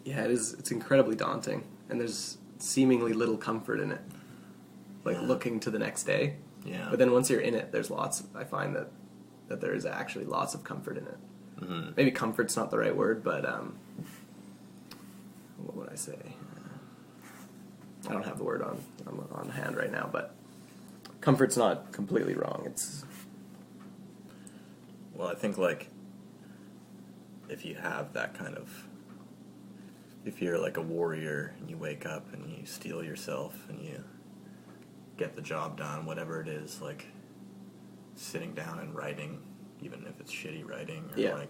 Yeah, it is. It's incredibly daunting, and there's seemingly little comfort in it. Looking to the next day. Yeah. But then once you're in it, I find that there is actually lots of comfort in it. Mm-hmm. Maybe comfort's not the right word, but what would I say? I don't have the word on hand right now, but comfort's not completely wrong. It's Well, I think, if you have that kind of... If you're like a warrior and you wake up and you steel yourself and you get the job done, whatever it is, sitting down and writing, even if it's shitty writing, or Yeah.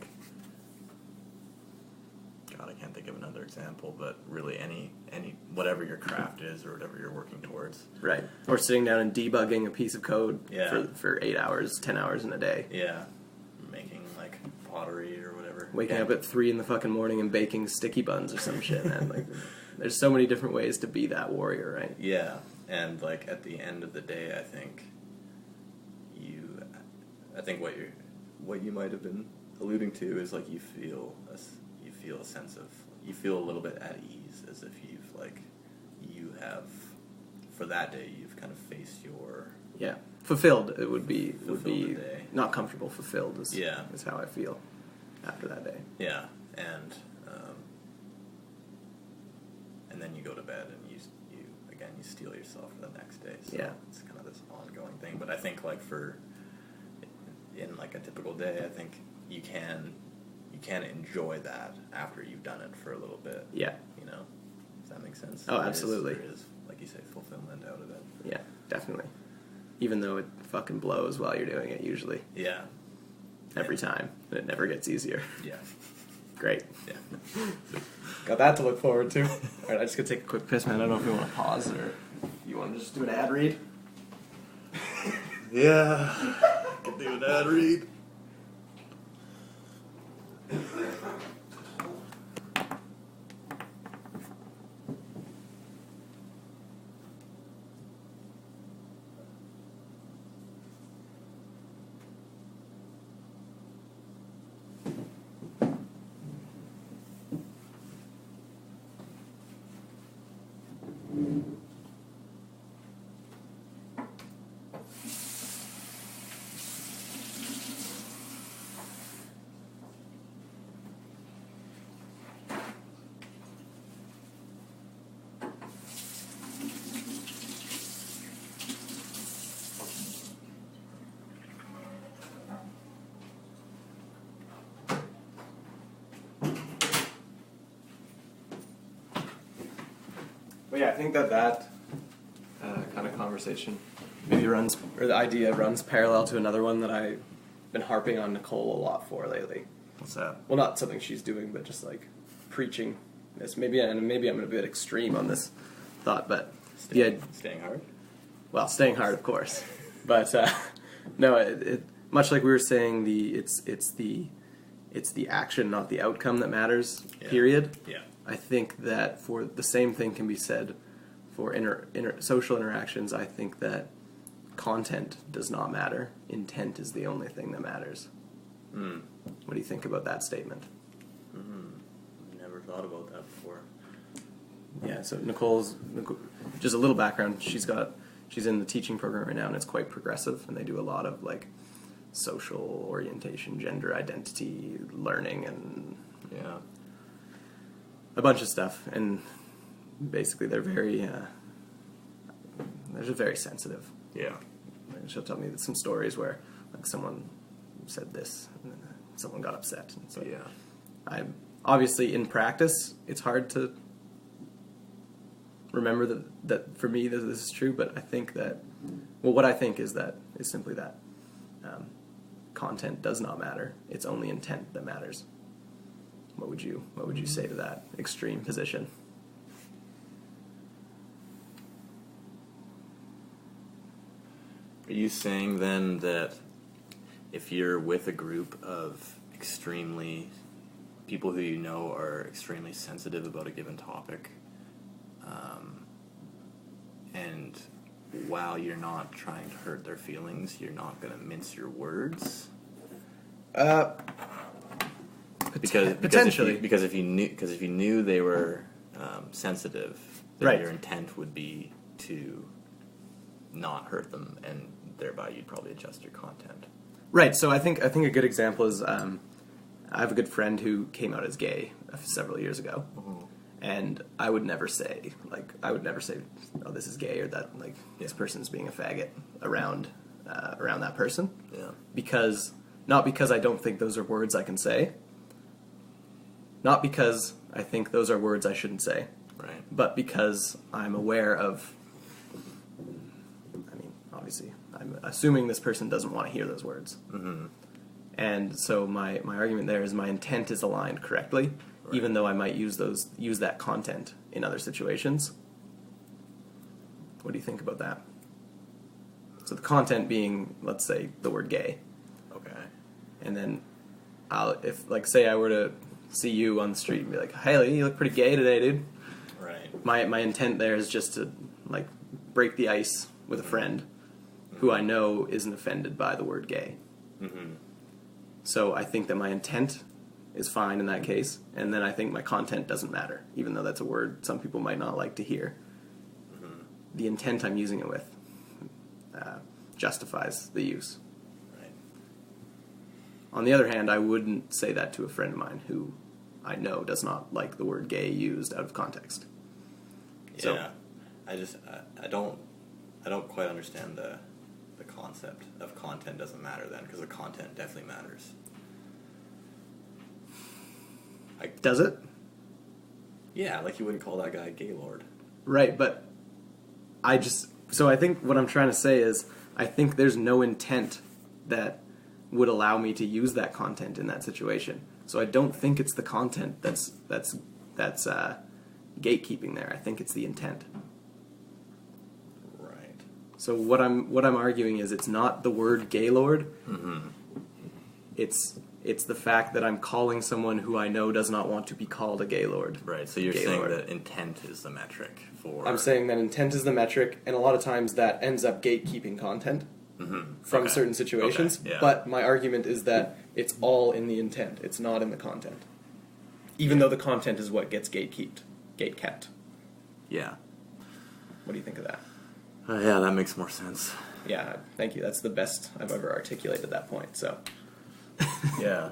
God, I can't think of another example, but really any whatever your craft is or whatever you're working towards. right. Or sitting down and debugging a piece of code Yeah. for 8 hours, 10 hours in a day. Yeah. Making, pottery or whatever. Waking up at 3 in the fucking morning and baking sticky buns or some shit, man. There's so many different ways to be that warrior, right? Yeah, and at the end of the day, I think what you might have been alluding to is you feel a sense of, you feel a little bit at ease, as if you have, for that day, you've kind of faced your... Yeah. Fulfilled, it would be Fulfilled the day. not comfortable. Fulfilled is Yeah. is how I feel after that day. Yeah, and then you go to bed and you steel yourself for the next day. So Yeah. it's kind of this ongoing thing. But I think in a typical day, I think you can enjoy that after you've done it for a little bit. Yeah. Does that make sense? Oh, absolutely. There is, like you say, fulfillment out of it. Yeah, definitely. Even though it fucking blows while you're doing it, usually. Yeah. Every time. And it never gets easier. Yeah. Great. Yeah. Got that to look forward to. Alright, I just gotta take a quick piss, man. I don't know if you want to pause or you want to just do an ad read. Yeah. Can do an ad read. But yeah, I think that kind of conversation maybe runs, or the idea runs parallel to another one that I've been harping on Nicole a lot for lately. What's that? Well, not something she's doing, but just preaching this. Maybe I'm a bit extreme on this thought, but Staying hard? well, staying hard, of course. But no, it much like we were saying, it's the action, not the outcome, that matters. Yeah. Period. Yeah. I think that for the same thing can be said for social interactions. I think that content does not matter. Intent is the only thing that matters. Mm. What do you think about that statement? Never thought about that before. Yeah, so Nicole, just a little background, she's in the teaching program right now, and it's quite progressive, and they do a lot of social orientation, gender identity, learning, and Yeah. a bunch of stuff. And basically they're just very sensitive. Yeah. She'll tell me some stories where like someone said this, and then someone got upset. And so Yeah. I obviously in practice it's hard to remember that for me that this is true, but I think that what I think is simply that content does not matter. It's only intent that matters. What would you say to that extreme position? Are you saying then that if you're with a group of people who you know are extremely sensitive about a given topic, and while you're not trying to hurt their feelings, you're not going to mince your words? Potentially. Because if you knew they were sensitive, then Right. your intent would be to not hurt them, and thereby you'd probably adjust your content. Right. So I think a good example is I have a good friend who came out as gay several years ago, and I would never say oh, this is gay, or that this person's being a faggot around that person. Yeah. Not because I don't think those are words I can say, not because I think those are words I shouldn't say, Right. but because I'm aware of. Obviously, I'm assuming this person doesn't want to hear those words. Mm-hmm. And so my argument there is my intent is aligned correctly, right, even though I might use that content in other situations. What do you think about that? So the content being, let's say, the word gay. Okay. And then say I were to see you on the street and be like, "Hey, Lee, you look pretty gay today, dude." Right. My intent there is just to break the ice with a friend who I know isn't offended by the word gay. Mm-hmm. So I think that my intent is fine in that case, and then I think my content doesn't matter, even though that's a word some people might not like to hear. Mm-hmm. The intent I'm using it with justifies the use. Right. On the other hand, I wouldn't say that to a friend of mine who I know does not like the word gay used out of context. Yeah. I don't quite understand the concept of content doesn't matter then, because the content definitely matters. Does it? Yeah, you wouldn't call that guy a gaylord. Right, but I think what I'm trying to say is I think there's no intent that would allow me to use that content in that situation. So I don't think it's the content that's gatekeeping there. I think it's the intent. So what I'm arguing is it's not the word gaylord. Mm-hmm. It's the fact that I'm calling someone who I know does not want to be called a gaylord. Right. So you're saying that intent is the metric for. I'm saying that intent is the metric, and a lot of times that ends up gatekeeping content from certain situations. Okay. Yeah. But my argument is that it's all in the intent. It's not in the content. Even though the content is what gets gatekept. Yeah. What do you think of that? Yeah, that makes more sense. Yeah, thank you. That's the best I've ever articulated that point. So. yeah.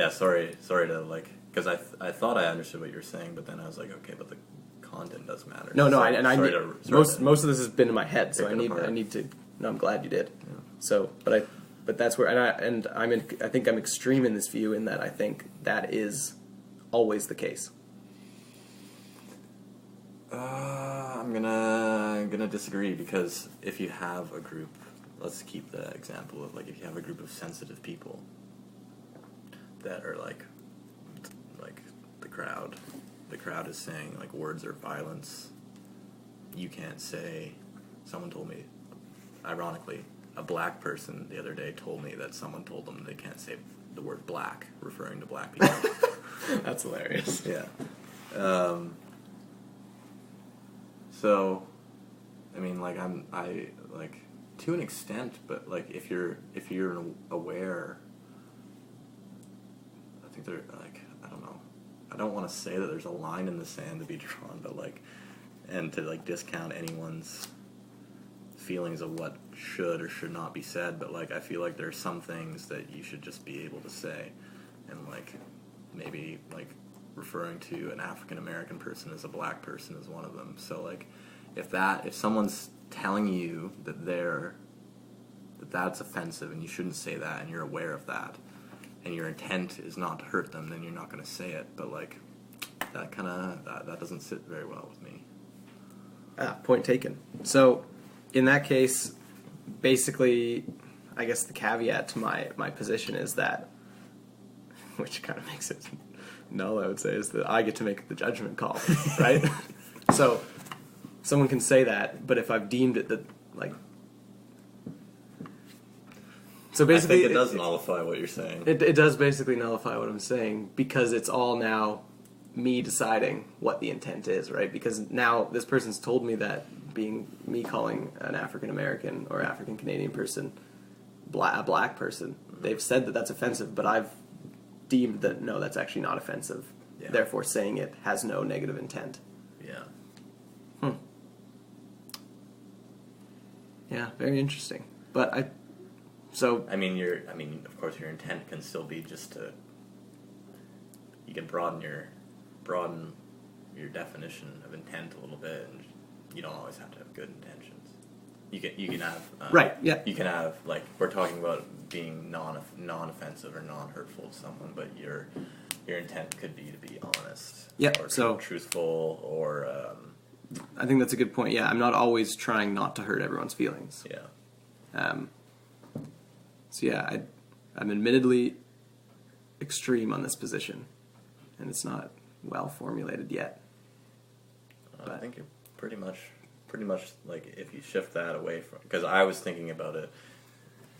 Sorry to because I thought I understood what you were saying, but then I was like, okay, but the content does matter. No, most of this has been in my head, so I need to. No, I'm glad you did. Yeah. So, but that's where I think I'm extreme in this view in that I think that is always the case. I'm gonna disagree, because if you have a group, let's keep the example of if you have a group of sensitive people that are like the crowd is saying words are violence. You can't say. Someone told me, ironically, a black person the other day told me that someone told them they can't say the word black, referring to black people. That's hilarious. Yeah. So, I mean, to an extent, but if you're aware, I think I don't know. I don't want to say that there's a line in the sand to be drawn, but and to discount anyone's feelings of what should or should not be said, but I feel like there's some things that you should just be able to say, and maybe referring to an African American person as a black person is one of them. So if someone's telling you that that's offensive and you shouldn't say that, and you're aware of that, and your intent is not to hurt them, then you're not going to say it. But like that doesn't sit very well with me. Point taken. So in that case, basically, I guess the caveat to my position is that, which kind of makes it null, I would say, is that I get to make the judgment call, right? So someone can say that, but if I've deemed it that, like, so basically, I think it does nullify what you're saying. It does basically nullify what I'm saying, because it's all now me deciding what the intent is, right? Because now this person's told me that being me calling an African American or African Canadian person a black person, they've said that that's offensive, but I've deemed that no, that's actually not offensive. Yeah. Therefore, saying it has no negative intent. Yeah. Yeah, very interesting. But I mean, of course, your intent can still be just to. You can broaden your definition of intent a little bit, and you don't always have to have good intentions. You can have right. Yeah. You can have, like, we're talking about being non-offensive or non-hurtful to someone, but your intent could be to be honest. Yeah. Or truthful, or. I think that's a good point. Yeah, I'm not always trying not to hurt everyone's feelings. Yeah. So yeah, I'm admittedly extreme on this position, and it's not well formulated yet. I think you're pretty much like, if you shift that away from, because I was thinking about it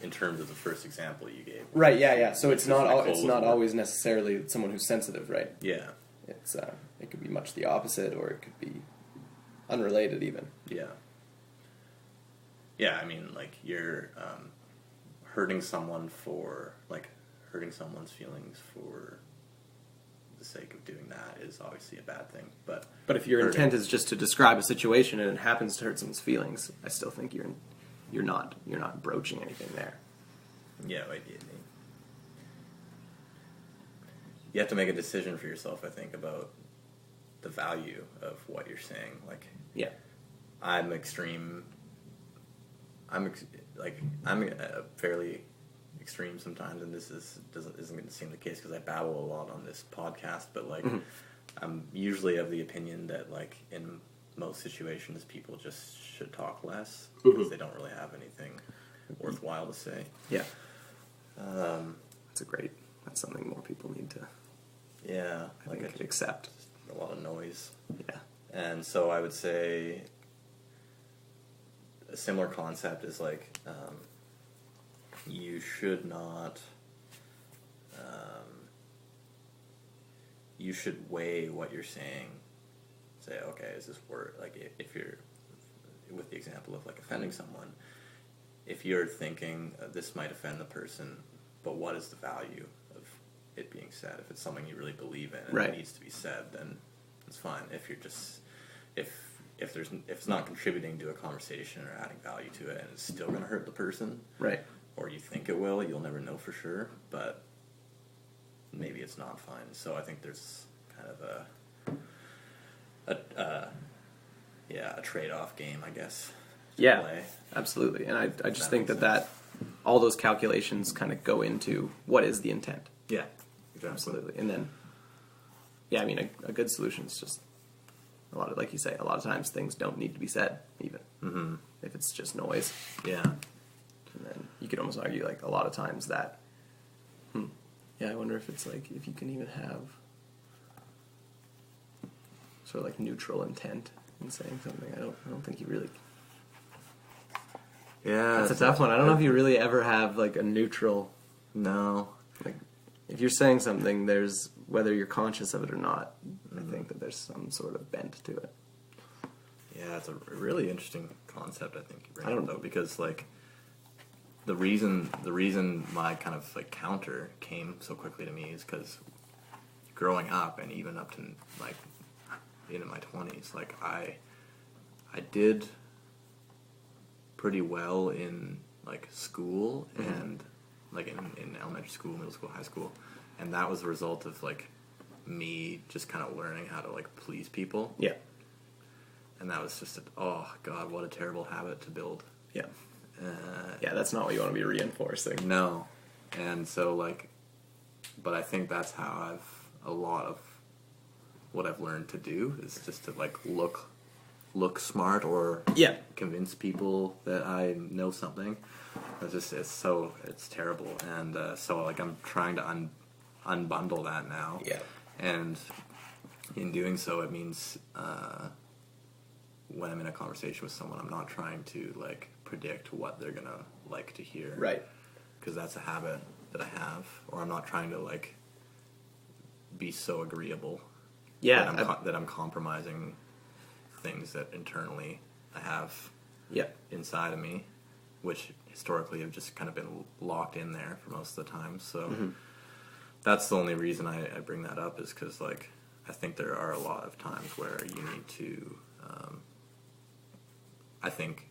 in terms of the first example you gave. Right. Yeah. So it's not always necessarily someone who's sensitive, right? Yeah. It's it could be much the opposite, or it could be unrelated even. Yeah. Yeah. I mean, like, you're hurting someone's feelings for the sake of doing that is obviously a bad thing. But if your intent is just to describe a situation and it happens to hurt someone's feelings, I still think you're not broaching anything there. Yeah, you have to make a decision for yourself, I think, about the value of what you're saying. Like, yeah, I'm fairly extreme sometimes, and this isn't going to seem the case because I babble a lot on this podcast, but like, I'm usually of the opinion that, like, in most situations people just should talk less because they don't really have anything worthwhile to say. Yeah. That's something more people need to I think accept. A lot of noise. Yeah. And so I would say a similar concept is like, you should not, you should weigh what you're saying. Say, okay, is this word, like, if you're, with the example of, like, offending someone, if you're thinking this might offend the person, but what is the value of it being said? If it's something you really believe in and it needs to be said, then it's fine. If you're just, if it's not contributing to a conversation or adding value to it, and it's still going to hurt the person, right? Or you think it will, you'll never know for sure, but maybe it's not fine. So I think there's kind of a trade-off game, I guess. Yeah, play. Absolutely. And I just think that all those calculations kind of go into what is the intent. Yeah, exactly. Absolutely. And then, yeah, I mean, a good solution is just like you say, a lot of times things don't need to be said, even if it's just noise. Yeah. And then you could almost argue, like, a lot of times that, yeah, I wonder if it's like, if you can even have sort of like neutral intent in saying something. I don't think you really. Yeah, that's a tough one. I don't know if you really ever have, like, a neutral. No. Like, if you're saying something, there's, whether you're conscious of it or not, I think that there's some sort of bent to it. Yeah, it's a really interesting concept, I think, you bring up, though, because, like, the reason my kind of, like, counter came so quickly to me is because growing up, and even up to, like, into my 20s, like, I did pretty well in, like, school and, like, in elementary school, middle school, high school, and that was a result of, like, me just kind of learning how to, like, please people. Yeah. And that was just oh God, what a terrible habit to build. Yeah. Yeah, that's not what you want to be reinforcing. No. And so, like, but I think that's how a lot of what I've learned to do is just to, like, look smart or Yeah. convince people that I know something. It's terrible. And so, like, I'm trying to unbundle that now. Yeah. And in doing so, it means when I'm in a conversation with someone, I'm not trying to, like, predict what they're going to like to hear. Right. Because that's a habit that I have. Or I'm not trying to, like, be so agreeable Yeah. that I'm compromising things that internally I have Yeah. inside of me, which historically have just kind of been locked in there for most of the time. So that's the only reason I bring that up, is because, like, I think there are a lot of times where you need to, I think,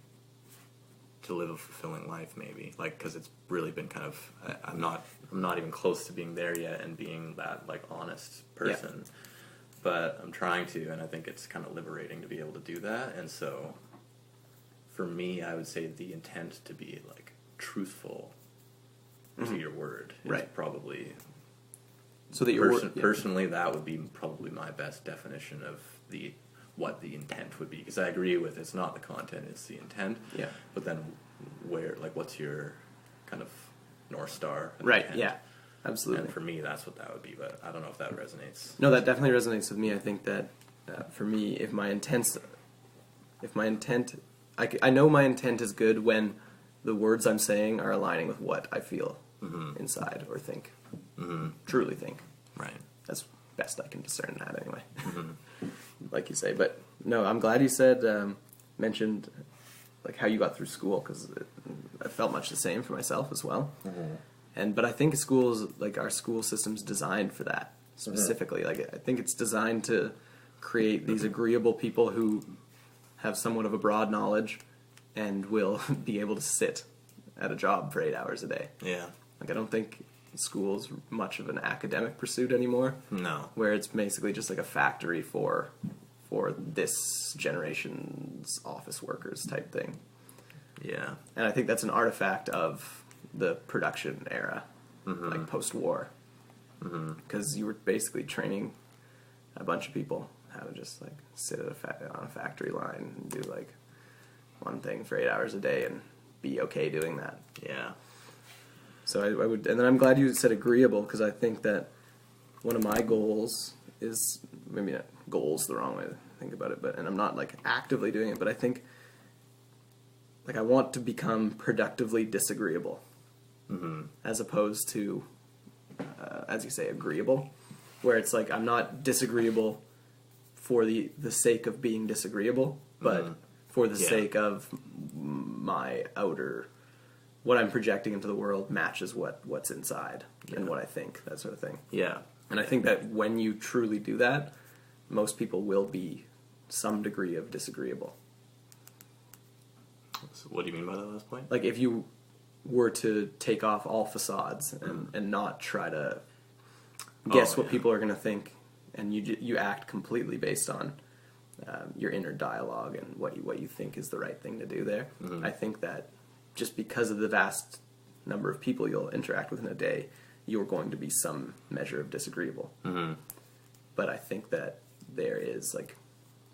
to live a fulfilling life, maybe, like, because it's really been kind of, I'm not even close to being there yet and being that, like, honest person. But I'm trying to, and I think it's kind of liberating to be able to do that. And so, for me, I would say the intent to be, like, truthful to your word is probably, so that your personally, that would be probably my best definition of what the intent would be. Because I agree with, it's not the content, it's the intent. Yeah. But then what's your kind of North Star? Right, intent? yeah. Absolutely. And for me, that's what that would be, but I don't know if that resonates. No, that definitely resonates with me. I think that for me, if my intent, I know my intent is good when the words I'm saying are aligning with what I feel inside or think, truly think. Right. That's best I can discern that anyway. Like you say, but no, I'm glad you mentioned like how you got through school, because I felt much the same for myself as well. But I think schools, like our school system's designed for that specifically. Like, I think it's designed to create these agreeable people who have somewhat of a broad knowledge and will be able to sit at a job for 8 hours a day. Yeah. Like, I don't think school's much of an academic pursuit anymore. No. Where it's basically just like a factory for this generation's office workers type thing. Yeah. And I think that's an artifact of the production era, like post-war, because you were basically training a bunch of people how to just, like, sit on a factory line and do, like, one thing for 8 hours a day and be okay doing that. Yeah. So I would, and then I'm glad you said agreeable, because I think that one of my goals is, maybe not goals the wrong way to think about it, and I'm not, like, actively doing it, but I think, like, I want to become productively disagreeable. As opposed to, as you say, agreeable, where it's like I'm not disagreeable for the sake of being disagreeable, but for the sake of my outer, what I'm projecting into the world matches what's inside and what I think, that sort of thing. Yeah. And I think that when you truly do that, most people will be some degree of disagreeable. So what do you mean by that last point? Like, if you were to take off all facades and not try to guess what people are going to think, and you act completely based on your inner dialogue and what you think is the right thing to do there. I think that just because of the vast number of people you'll interact with in a day, you're going to be some measure of disagreeable. But I think that there is, like,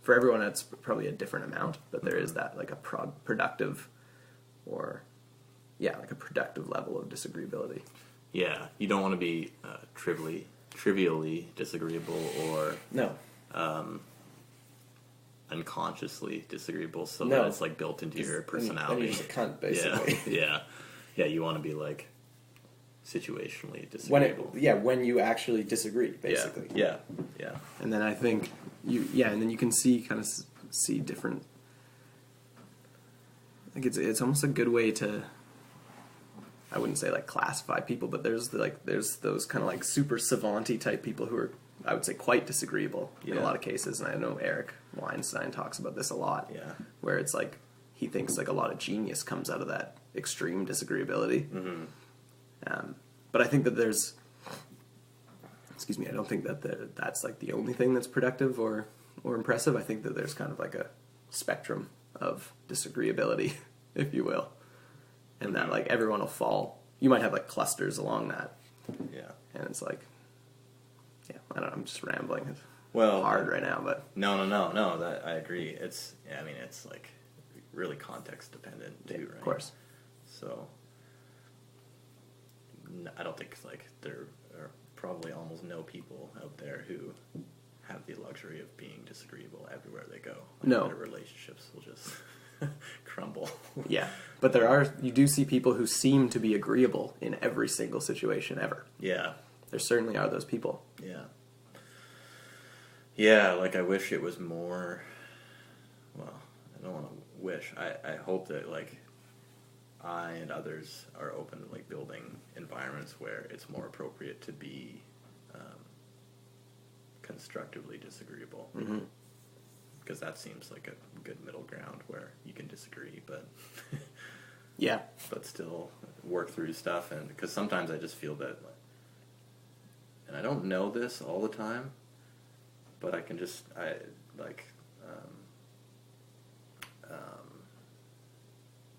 for everyone it's probably a different amount, but there is that, like, a productive or... yeah, like a productive level of disagreeability. Yeah, you don't want to be trivially disagreeable or unconsciously disagreeable, so that it's, like, built into your personality. And you're just a cunt, basically. Yeah. You want to be, like, situationally disagreeable. When you actually disagree, basically. Yeah. And then I think and then you can see different. I think it's almost a good way to. I wouldn't say, like, classify people, but there's those kind of, like, super savant-y type people who are, I would say, quite disagreeable in a lot of cases. And I know Eric Weinstein talks about this a lot. Yeah. Where it's like he thinks, like, a lot of genius comes out of that extreme disagreeability. But I think that there's, I don't think that that's, like, the only thing that's productive or impressive. I think that there's kind of, like, a spectrum of disagreeability, if you will. and that like everyone will fall. You might have like clusters along that. Yeah. And it's like, yeah, I don't know, I'm just rambling. It's well, hard right now, but No, that I agree. It's like really context dependent too, right? Of course. So I don't think like there are probably almost no people out there who have the luxury of being disagreeable everywhere they go. Like No. Their relationships will just crumble. Yeah, but you do see people who seem to be agreeable in every single situation ever. Yeah. There certainly are those people. Yeah. Yeah, like I wish it was more, well, I don't want to wish. I hope that like I and others are open to like building environments where it's more appropriate to be constructively disagreeable. Mm-hmm. Because that seems like a good middle ground where you can disagree, but Yeah. but still work through stuff. And because sometimes I just feel that, and I don't know this all the time, but I can just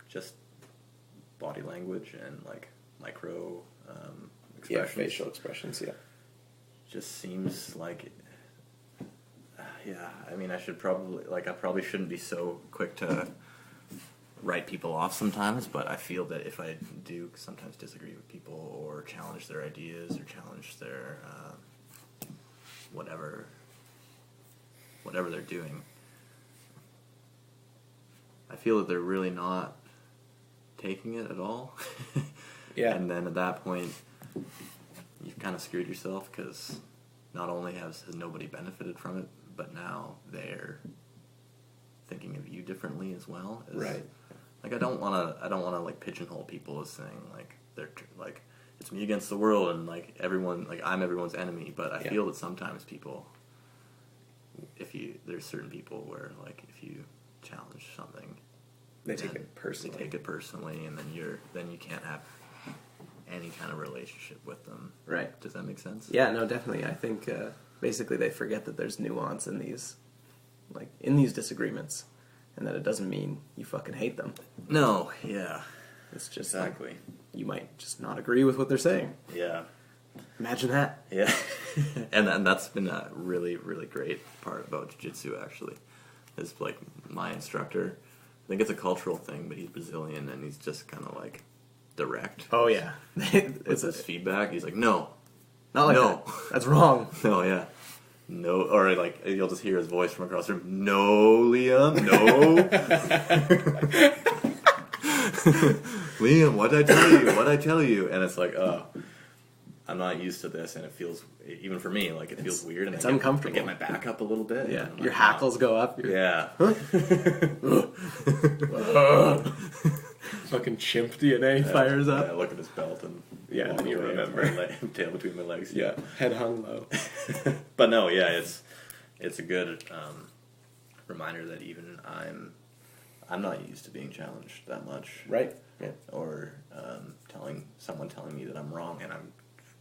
just body language and like micro expressions. Yeah, facial expressions, yeah. Just seems like, yeah, I mean, I probably shouldn't be so quick to write people off sometimes, but I feel that if I do sometimes disagree with people or challenge their ideas or challenge their whatever they're doing, I feel that they're really not taking it at all. Yeah. And then at that point, you've kind of screwed yourself, because not only has nobody benefited from it, but now they're thinking of you differently as well. Right. Like I don't want to like pigeonhole people as saying like they're like it's me against the world and like everyone, like I'm everyone's enemy. But I feel that sometimes people, there's certain people where like if you challenge something, They take it personally. and then you can't have any kind of relationship with them. Right. Does that make sense? Yeah, no, definitely. I think basically they forget that there's nuance in these disagreements, and that it doesn't mean you fucking hate them. No, yeah. It's just Exactly. like, you might just not agree with what they're saying. Yeah. Imagine that. Yeah. and that's been a really, really great part about jiu-jitsu, actually. Is like my instructor, I think it's a cultural thing, but he's Brazilian and he's just kind of like direct. Oh, yeah. With his feedback, he's like, no. Not like no. that. That's wrong. No, yeah. No, or like you'll just hear his voice from across the room. No, Liam, no. Liam, what'd I tell you? And it's like, oh, I'm not used to this, and it feels, even for me, like it feels weird. And it's uncomfortable. I get my back up a little bit. Yeah, your like, hackles go up. Yeah. Fucking chimp DNA fires up. I look at his belt and then you remember. Tail between my legs. Yeah, head hung low. But no, yeah, it's a good reminder that even I'm not used to being challenged that much, Right. Yeah. or telling me that I'm wrong, and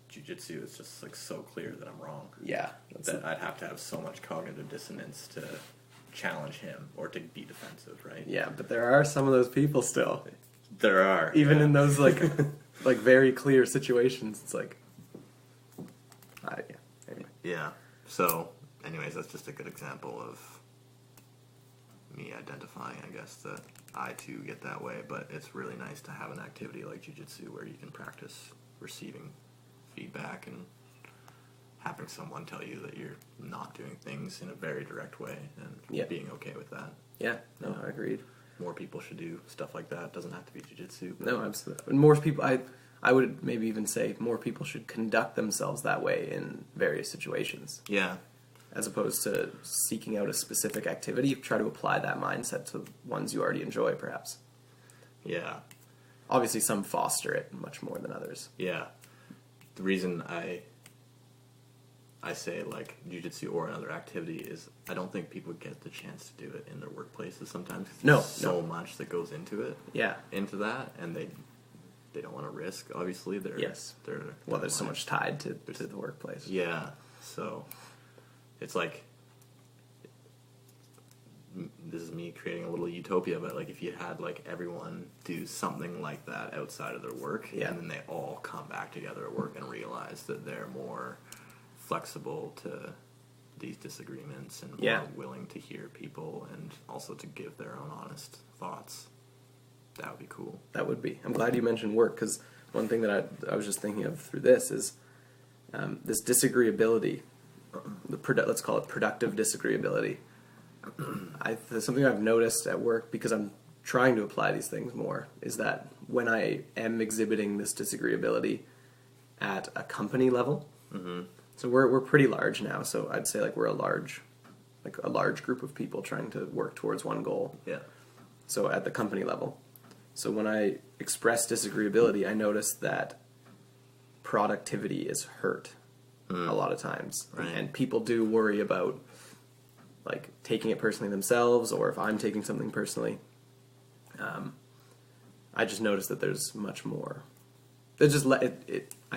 jiu-jitsu is just like so clear that I'm wrong. Yeah, that I'd have to have so much cognitive dissonance to challenge him or to be defensive, right? Yeah, but there are some of those people still. There are, even in those like very clear situations. It's like, anyway. Yeah. So, anyways, that's just a good example of me identifying, I guess, that I too get that way. But it's really nice to have an activity like jiu-jitsu where you can practice receiving feedback and having someone tell you that you're not doing things in a very direct way and being okay with that. Yeah, no, I agreed. More people should do stuff like that. It doesn't have to be jiu-jitsu. No, absolutely. And more people, I would maybe even say more people should conduct themselves that way in various situations. Yeah. As opposed to seeking out a specific activity, try to apply that mindset to ones you already enjoy, perhaps. Yeah. Obviously, some foster it much more than others. Yeah. The reason I say like jiu-jitsu or another activity is I don't think people get the chance to do it in their workplaces sometimes. There's so much that goes into it. Yeah. Into that, and they don't want to risk. Obviously, there's so much tied to the workplace. Yeah. So it's like this is me creating a little utopia, but like if you had like everyone do something like that outside of their work, Yeah. and then they all come back together at work and realize that they're more flexible to these disagreements and more Yeah. willing to hear people and also to give their own honest thoughts. That would be cool. That would be. I'm glad you mentioned work, because one thing that I was just thinking of through this is this disagreeability. Let's call it productive disagreeability. Something I've noticed at work, because I'm trying to apply these things more, is that when I am exhibiting this disagreeability at a company level, so we're pretty large now, so I'd say like we're a large group of people trying to work towards one goal. Yeah. So at the company level. So when I express disagreeability, I notice that productivity is hurt a lot of times. Right. And people do worry about like taking it personally themselves, or if I'm taking something personally. I just noticed that there's much more. I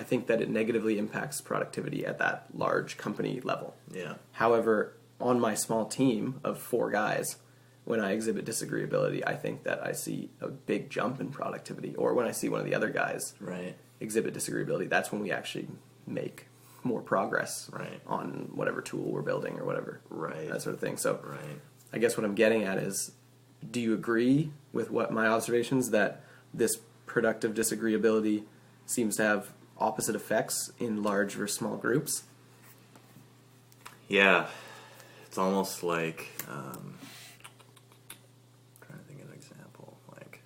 think that it negatively impacts productivity at that large company level. Yeah. However, on my small team of 4 guys, when I exhibit disagreeability, I think that I see a big jump in productivity. Or when I see one of the other guys Right. exhibit disagreeability, that's when we actually make more progress Right. on whatever tool we're building or whatever. Right. That sort of thing. So Right. I guess what I'm getting at is, do you agree with what my observations, that this productive disagreeability seems to have opposite effects in large versus small groups? Yeah. It's almost like, trying to think of an example. Like,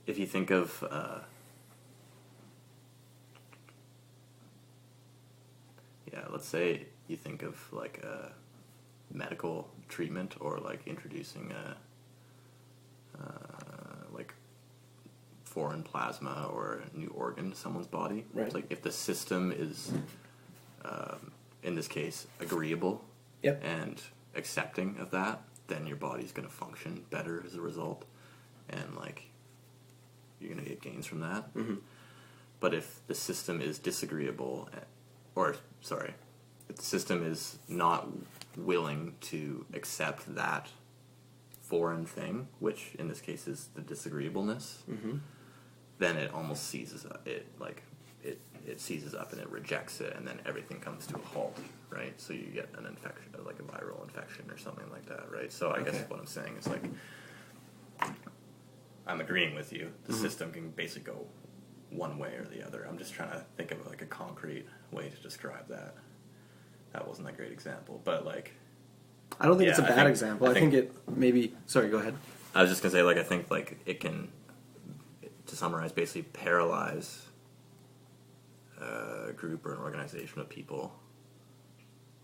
if you think of, let's say you think of like a medical treatment, or like introducing a like foreign plasma or a new organ to someone's body. Right. Like if the system is, in this case, agreeable Yep. and accepting of that, then your body's going to function better as a result, and like you're going to get gains from that. Mm-hmm. But if the system is disagreeable, if the system is not willing to accept that foreign thing, which in this case is the disagreeableness, then it almost seizes up. It seizes up and it rejects it, and then everything comes to a halt, right? So you get an infection, like a viral infection or something like that, right? So I guess what I'm saying is like, I'm agreeing with you. The system can basically go one way or the other. I'm just trying to think of like a concrete way to describe that. That wasn't a great example, but like, I don't think it's a I bad think- example. I I think think- it maybe... Sorry, go ahead. I was just gonna say, like, I think like it can, to summarize, basically paralyze a group or an organization of people,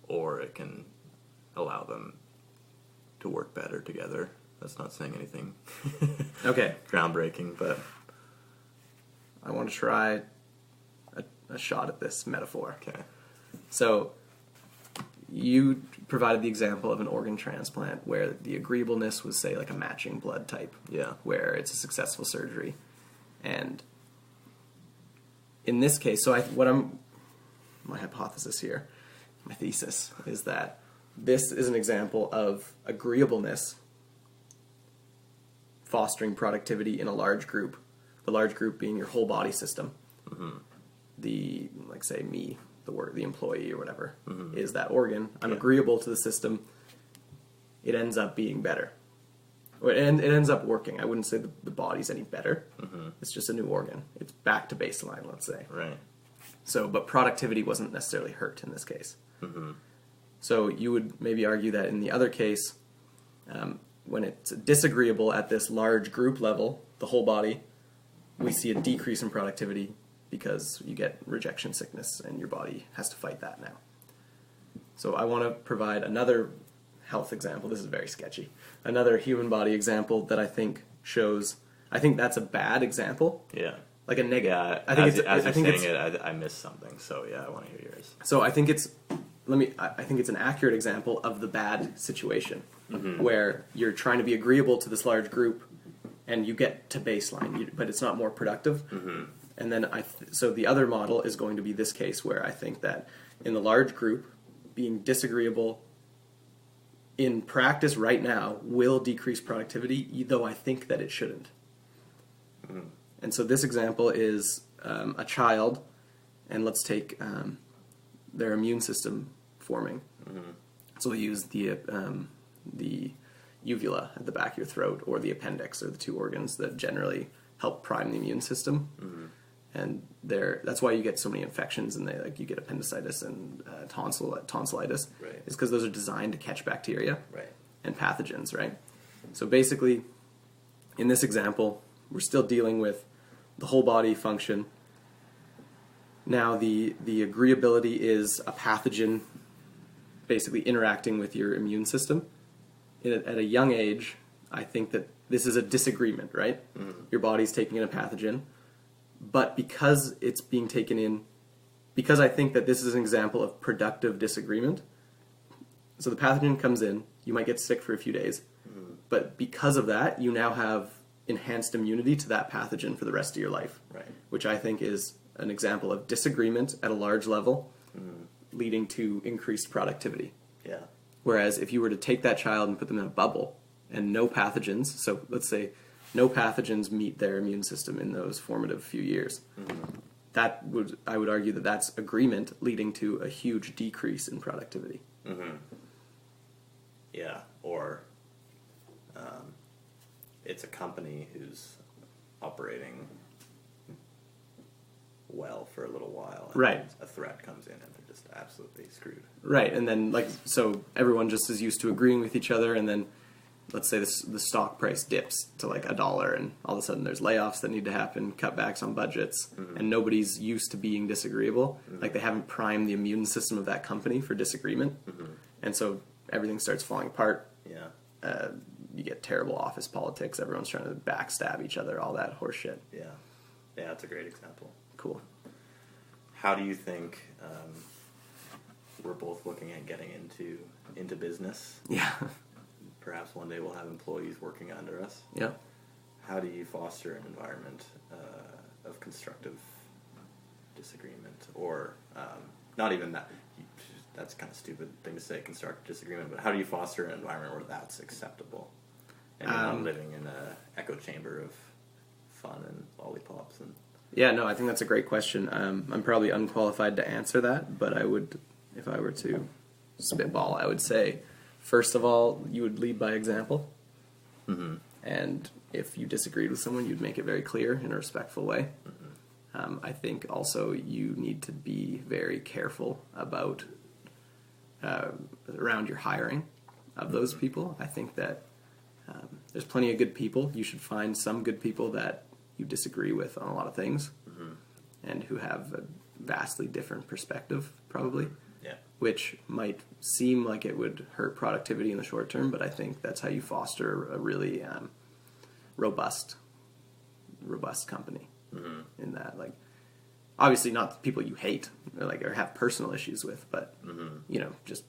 or it can allow them to work better together. That's not saying anything Okay. groundbreaking, but I want to try a shot at this metaphor. okay. So, you provided the example of an organ transplant where the agreeableness was, say, like a matching blood type. Yeah. Where it's a successful surgery. And in this case, my hypothesis here, my thesis, is that this is an example of agreeableness fostering productivity in a large group. The large group being your whole body system. The, like, say, me, the employee or whatever, is that organ. I'm agreeable to the system. It ends up being better. And it ends up working. I wouldn't say the body's any better. It's just a new organ. It's back to baseline, let's say. Right. So, but productivity wasn't necessarily hurt in this case. So you would maybe argue that in the other case, when it's disagreeable at this large group level, the whole body, we see a decrease in productivity because you get rejection sickness and your body has to fight that now. So I want to provide another health example. This is very sketchy. Another human body example that I think shows... I think that's a bad example. Yeah. Like a negative. Yeah. I think as I you're think saying it's, it, I missed something. So yeah, I want to hear yours. So I think it's... I think it's an accurate example of the bad situation, where you're trying to be agreeable to this large group, and you get to baseline, but it's not more productive. And then so the other model is going to be this case, where I think that in the large group, being disagreeable in practice right now will decrease productivity, though I think that it shouldn't. Mm-hmm. And so this example is a child, and let's take their immune system forming. Mm-hmm. So we use the uvula at the back of your throat, or the appendix, or the two organs that generally help prime the immune system. Mm-hmm. And that's why you get so many infections, and you get appendicitis and tonsillitis. Right. It's because those are designed to catch bacteria, right, and pathogens, right? So basically, in this example, we're still dealing with the whole body function. Now, the agreeability is a pathogen basically interacting with your immune system. At a young age, I think that this is a disagreement, right? Mm-hmm. Your body's taking in a pathogen. But because it's being taken in, because I think that this is an example of productive disagreement, so the pathogen comes in, you might get sick for a few days, but because of that, you now have enhanced immunity to that pathogen for the rest of your life, right, which I think is an example of disagreement at a large level, leading to increased productivity. Yeah. Whereas if you were to take that child and put them in a bubble, and no pathogens, so let's say no pathogens meet their immune system in those formative few years. Mm-hmm. I would argue that that's agreement leading to a huge decrease in productivity. Mm-hmm. Yeah, or it's a company who's operating well for a little while, and right, a threat comes in and they're just absolutely screwed. Right, and then so everyone just is used to agreeing with each other, and then let's say the stock price dips to $1, and all of a sudden there's layoffs that need to happen, cutbacks on budgets, and nobody's used to being disagreeable. Like, they haven't primed the immune system of that company for disagreement, and so everything starts falling apart. Yeah. You get terrible office politics. Everyone's trying to backstab each other, all that horse shit. Yeah. Yeah, that's a great example. Cool. How do you think we're both looking at getting into business? Yeah. Perhaps one day we'll have employees working under us. Yeah. How do you foster an environment of constructive disagreement? Or not even that. That's kind of a stupid thing to say, constructive disagreement. But how do you foster an environment where that's acceptable? And you're not living in an echo chamber of fun and lollipops. And yeah, no, I think that's a great question. I'm probably unqualified to answer that, but I would, if I were to spitball, I would say, first of all, you would lead by example. Mm-hmm. And if you disagreed with someone, you'd make it very clear in a respectful way. Mm-hmm. I think also you need to be very careful about around your hiring of those people. I think that there's plenty of good people. You should find some good people that you disagree with on a lot of things, and who have a vastly different perspective, probably. Yeah. Which might seem like it would hurt productivity in the short term, but I think that's how you foster a really robust company. Mm-hmm. In that, like, obviously not the people you hate or have personal issues with, but just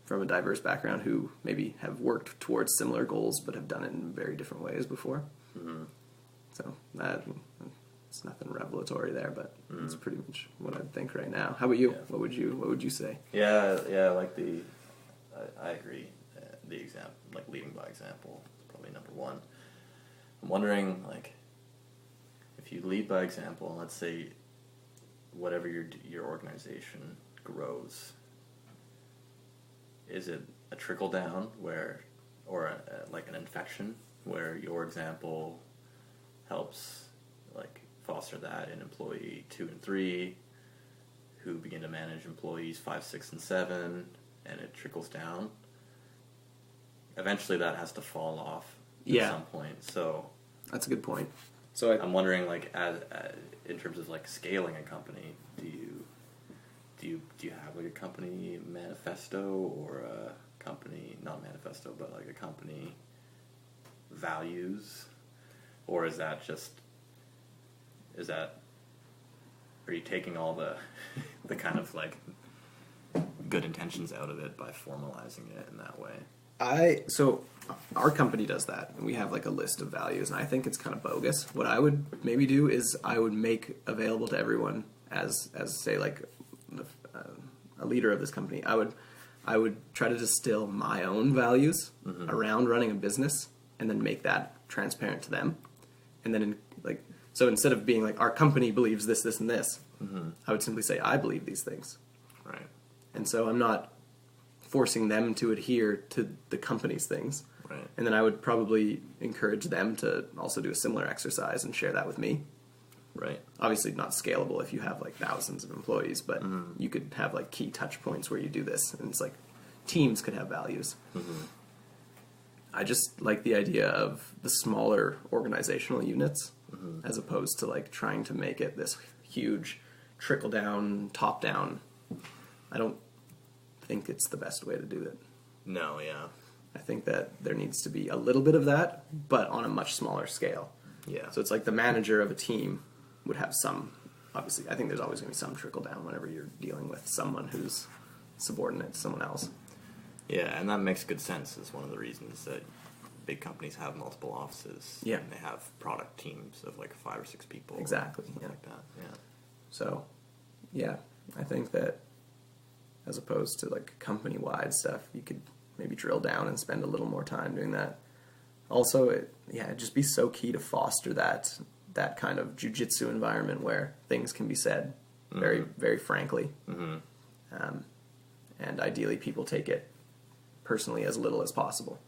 from a diverse background who maybe have worked towards similar goals but have done it in very different ways before. Mm-hmm. So it's nothing revelatory there, but it's pretty much what I think right now. How about you? Yeah. What would you say? Yeah, like I agree. The example, like leading by example, is probably number one. I'm wondering, like, if you lead by example, and let's say whatever your organization grows, is it a trickle down or like an infection where your example helps like foster that in employee 2 and 3, who begin to manage employees 5, 6, and 7, and it trickles down? Eventually, that has to fall off at some point. So that's a good point. So I'm wondering, like, as in terms of like scaling a company, do you have like a company manifesto or a company, not manifesto, but like a company values, or is that are you taking all the kind of like good intentions out of it by formalizing it in that way? So our company does that, and we have like a list of values, and I think it's kind of bogus. What I would maybe do is I would make available to everyone as say like a leader of this company, I would try to distill my own values around running a business, and then make that transparent to them. And then, so instead of being like, our company believes this, this, and this, I would simply say, I believe these things. Right. And so I'm not forcing them to adhere to the company's things. Right. And then I would probably encourage them to also do a similar exercise and share that with me. Right. Obviously not scalable if you have like thousands of employees, but you could have like key touch points where you do this, and it's like teams could have values. I just like the idea of the smaller organizational units as opposed to like trying to make it this huge trickle down, top down. I don't think it's the best way to do it. No, yeah. I think that there needs to be a little bit of that, but on a much smaller scale. Yeah. So it's like the manager of a team would have some, obviously, I think there's always going to be some trickle down whenever you're dealing with someone who's subordinate to someone else. Yeah, and that makes good sense. It's one of the reasons that big companies have multiple offices. Yeah. And they have product teams of like 5 or 6 people. Exactly. Something Yeah. like that. Yeah. So, yeah, I think that as opposed to like company-wide stuff, you could maybe drill down and spend a little more time doing that. Also, it'd just be so key to foster that kind of jiu-jitsu environment where things can be said very, very frankly. And ideally people take it personally as little as possible.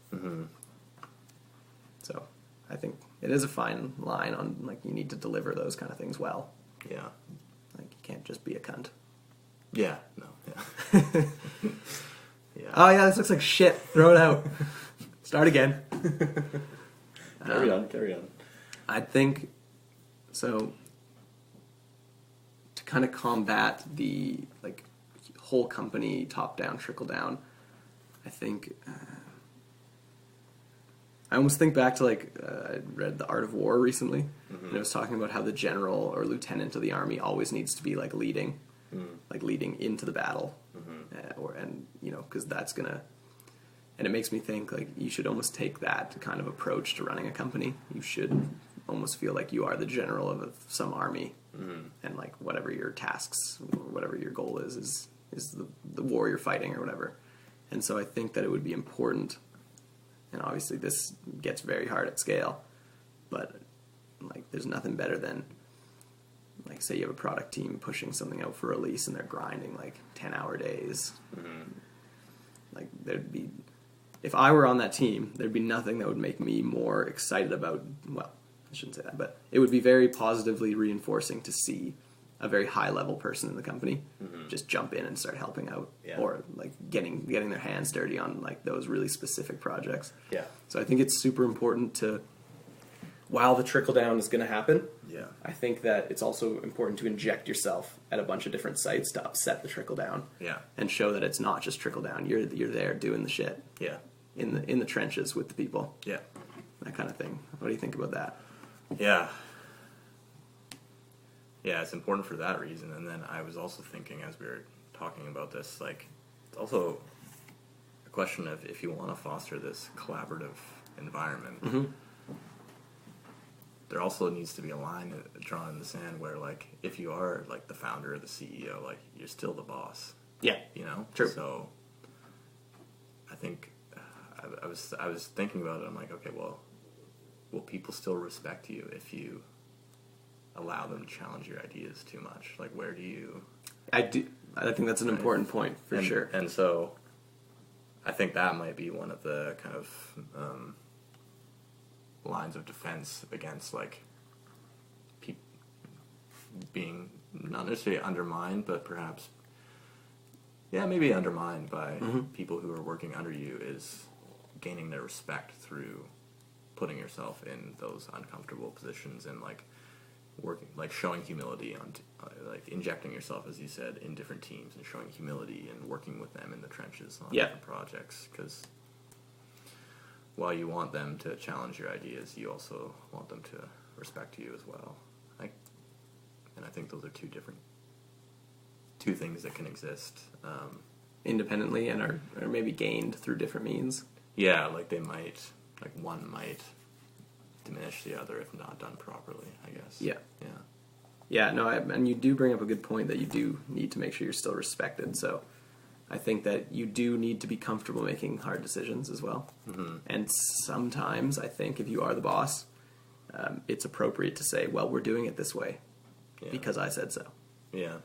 So I think it is a fine line on, like, you need to deliver those kind of things well. Yeah. Like, you can't just be a cunt. Yeah. No. Yeah. Yeah. Oh, yeah, this looks like shit. Throw it out. Start again. Carry on. I think, so, to kind of combat the, like, whole company top-down, trickle-down, I think, I almost think back to, like, I read The Art of War recently, and it was talking about how the general or lieutenant of the army always needs to be, like, leading into the battle, because that's gonna, and it makes me think, like, you should almost take that kind of approach to running a company. You should almost feel like you are the general of some army, and, like, whatever your tasks, or whatever your goal is the war you're fighting or whatever. And so I think that it would be important, and obviously this gets very hard at scale, but, like, there's nothing better than, like, say you have a product team pushing something out for release and they're grinding, like, 10-hour days. Like, if I were on that team, there'd be nothing that would make me more excited about, well, I shouldn't say that, but it would be very positively reinforcing to see a very high-level person in the company just jump in and start helping out, or, like, getting their hands dirty on, like, those really specific projects. Yeah. So I think it's super important to, while the trickle-down is going to happen, I think that it's also important to inject yourself at a bunch of different sites to upset the trickle-down. Yeah. And show that it's not just trickle-down. You're there doing the shit. Yeah. In the trenches with the people. Yeah. That kind of thing. What do you think about that? Yeah. Yeah, it's important for that reason. And then I was also thinking, as we were talking about this, like, it's also a question of if you want to foster this collaborative environment, there also needs to be a line drawn in the sand where, like, if you are, like, the founder or the CEO, like, you're still the boss. Yeah. You know? True. So I think I was thinking about it. I'm like, okay, well, will people still respect you if you allow them to challenge your ideas too much? Like, where do you... I think that's an important point, for sure. And so I think that might be one of the kind of lines of defense against, like, being not necessarily undermined, but perhaps, maybe undermined by people who are working under you, is gaining their respect through putting yourself in those uncomfortable positions and, like, working, like, showing humility on, like, injecting yourself, as you said, in different teams and showing humility and working with them in the trenches on different projects. Because while you want them to challenge your ideas, you also want them to respect you as well. And I think those are two things that can exist independently and are maybe gained through different means. Yeah, like one might diminish the other if not done properly, I guess. Yeah, no, and you do bring up a good point that you do need to make sure you're still respected. So I think that you do need to be comfortable making hard decisions as well. And sometimes I think if you are the boss, it's appropriate to say, well, we're doing it this way because I said so. Yeah.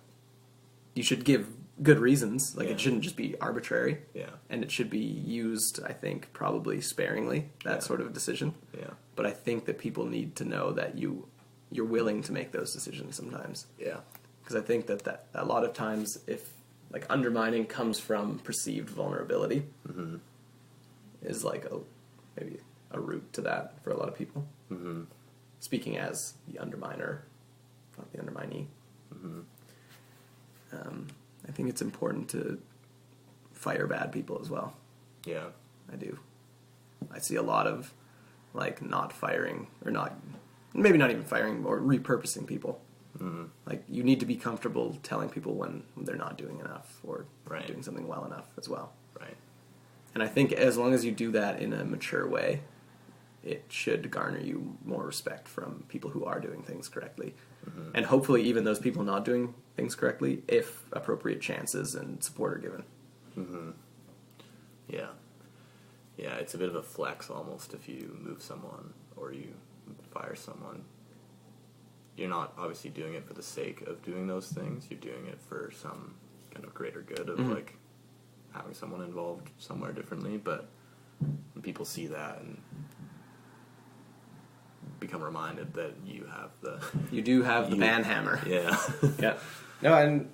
You should give good reasons. Like, Yeah. it shouldn't just be arbitrary. Yeah. And it should be used, I think, probably sparingly, that sort of decision. Yeah. But I think that people need to know that you're willing to make those decisions sometimes. Yeah. Because I think that a lot of times, if like undermining comes from perceived vulnerability, is like maybe a route to that for a lot of people. Speaking as the underminer, not the underminee. I think it's important to fire bad people as well. Yeah. I do. I see a lot of like not firing or not, maybe not even firing or repurposing people. Like, you need to be comfortable telling people when they're not doing enough or doing something well enough as well. Right. And I think as long as you do that in a mature way, it should garner you more respect from people who are doing things correctly. And hopefully even those people not doing things correctly, if appropriate chances and support are given. Yeah. Yeah, it's a bit of a flex almost if you move someone or you fire someone. You're not obviously doing it for the sake of doing those things. You're doing it for some kind of greater good of like having someone involved somewhere differently. But when people see that and become reminded that you have You do have the ban hammer. Yeah. Yeah. No, and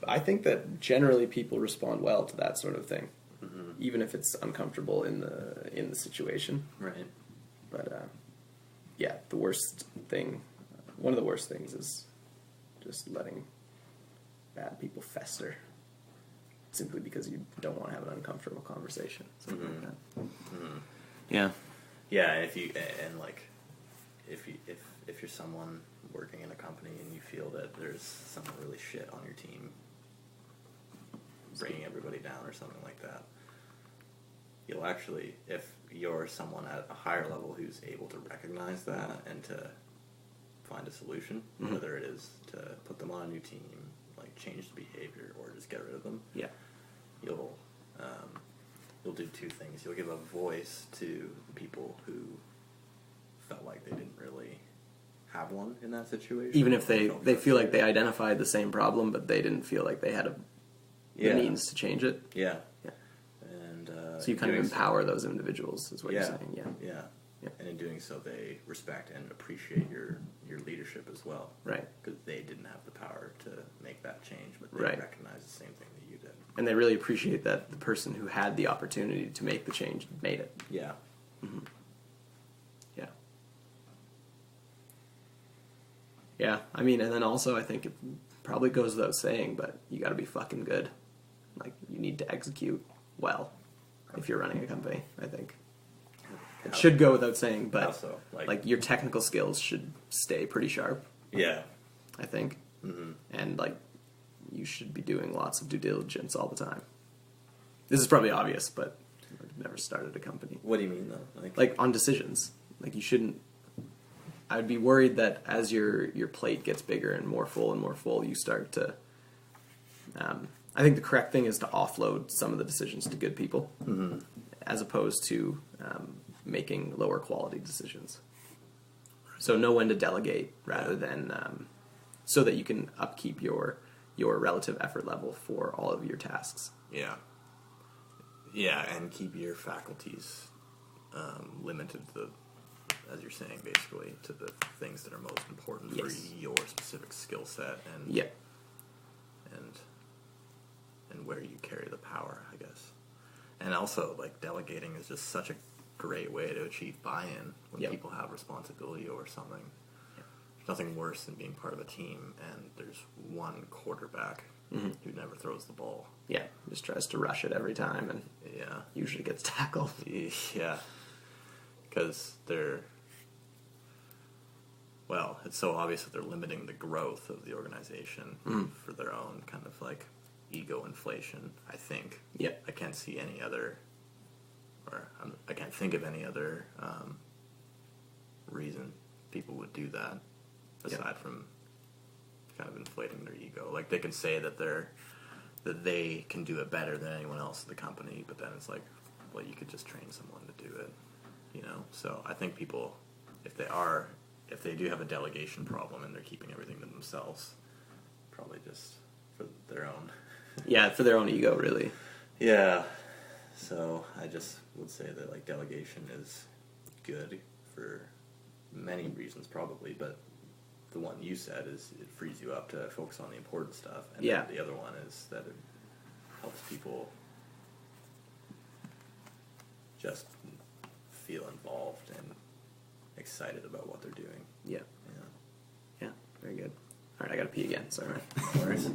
I think that generally people respond well to that sort of thing, even if it's uncomfortable in the situation. Right. But yeah, the worst thing. One of the worst things is just letting bad people fester simply because you don't want to have an uncomfortable conversation. Something like that. Yeah. Yeah, and if you're someone working in a company and you feel that there's someone really shit on your team, bringing everybody down or something like that, you'll actually, if you're someone at a higher level who's able to recognize that and to find a solution, whether it is to put them on a new team, like change the behavior, or just get rid of them. Yeah. You'll do two things. You'll give a voice to people who felt like they didn't really have one in that situation. Even if they feel like they identified the same problem, but they didn't feel like they had the means to change it. Yeah. Yeah. And So you kind of empower those individuals, is what you're saying. Yeah. Yeah. Yeah. And in doing so, they respect and appreciate your leadership as well. Right. Because they didn't have the power to make that change, but they recognize the same thing that you did. And they really appreciate that the person who had the opportunity to make the change made it. Yeah. Yeah. Yeah, I mean, and then also I think it probably goes without saying, but you gotta be fucking good. Like, you need to execute well if you're running a company, I think. It should go without saying, but also, like your technical skills should stay pretty sharp. Yeah. I think. And like, you should be doing lots of due diligence all the time. This is probably obvious, but I've never started a company. What do you mean though? Like on decisions. Like, you shouldn't. I'd be worried that as your plate gets bigger and more full, you start to. I think the correct thing is to offload some of the decisions to good people, as opposed to making lower quality decisions. So know when to delegate rather than so that you can upkeep your relative effort level for all of your tasks. Yeah. Yeah, and keep your faculties limited to the, as you're saying, basically, to the things that are most important for your specific skill set and and where you carry the power, I guess. And also, like, delegating is just such a great way to achieve buy-in when people have responsibility over something. There's nothing worse than being part of a team and there's one quarterback who never throws the ball. Yeah, just tries to rush it every time and usually gets tackled. Yeah, because it's so obvious that they're limiting the growth of the organization for their own kind of like ego inflation, I think. Yeah. I can't see any other, I can't think of any other reason people would do that aside from kind of inflating their ego. Like, they can say that they're that they can do it better than anyone else in the company, but then it's like, well, you could just train someone to do it, you know? So I think people, if they do have a delegation problem and they're keeping everything to themselves, probably just for their own. Yeah, for their own ego, really. Yeah. So I just would say that, like, delegation is good for many reasons probably, but the one you said is it frees you up to focus on the important stuff. And yeah. then the other one is that it helps people just feel involved and excited about what they're doing. Yeah. Yeah. Yeah, very good. All right, I gotta pee again. Sorry. No worries.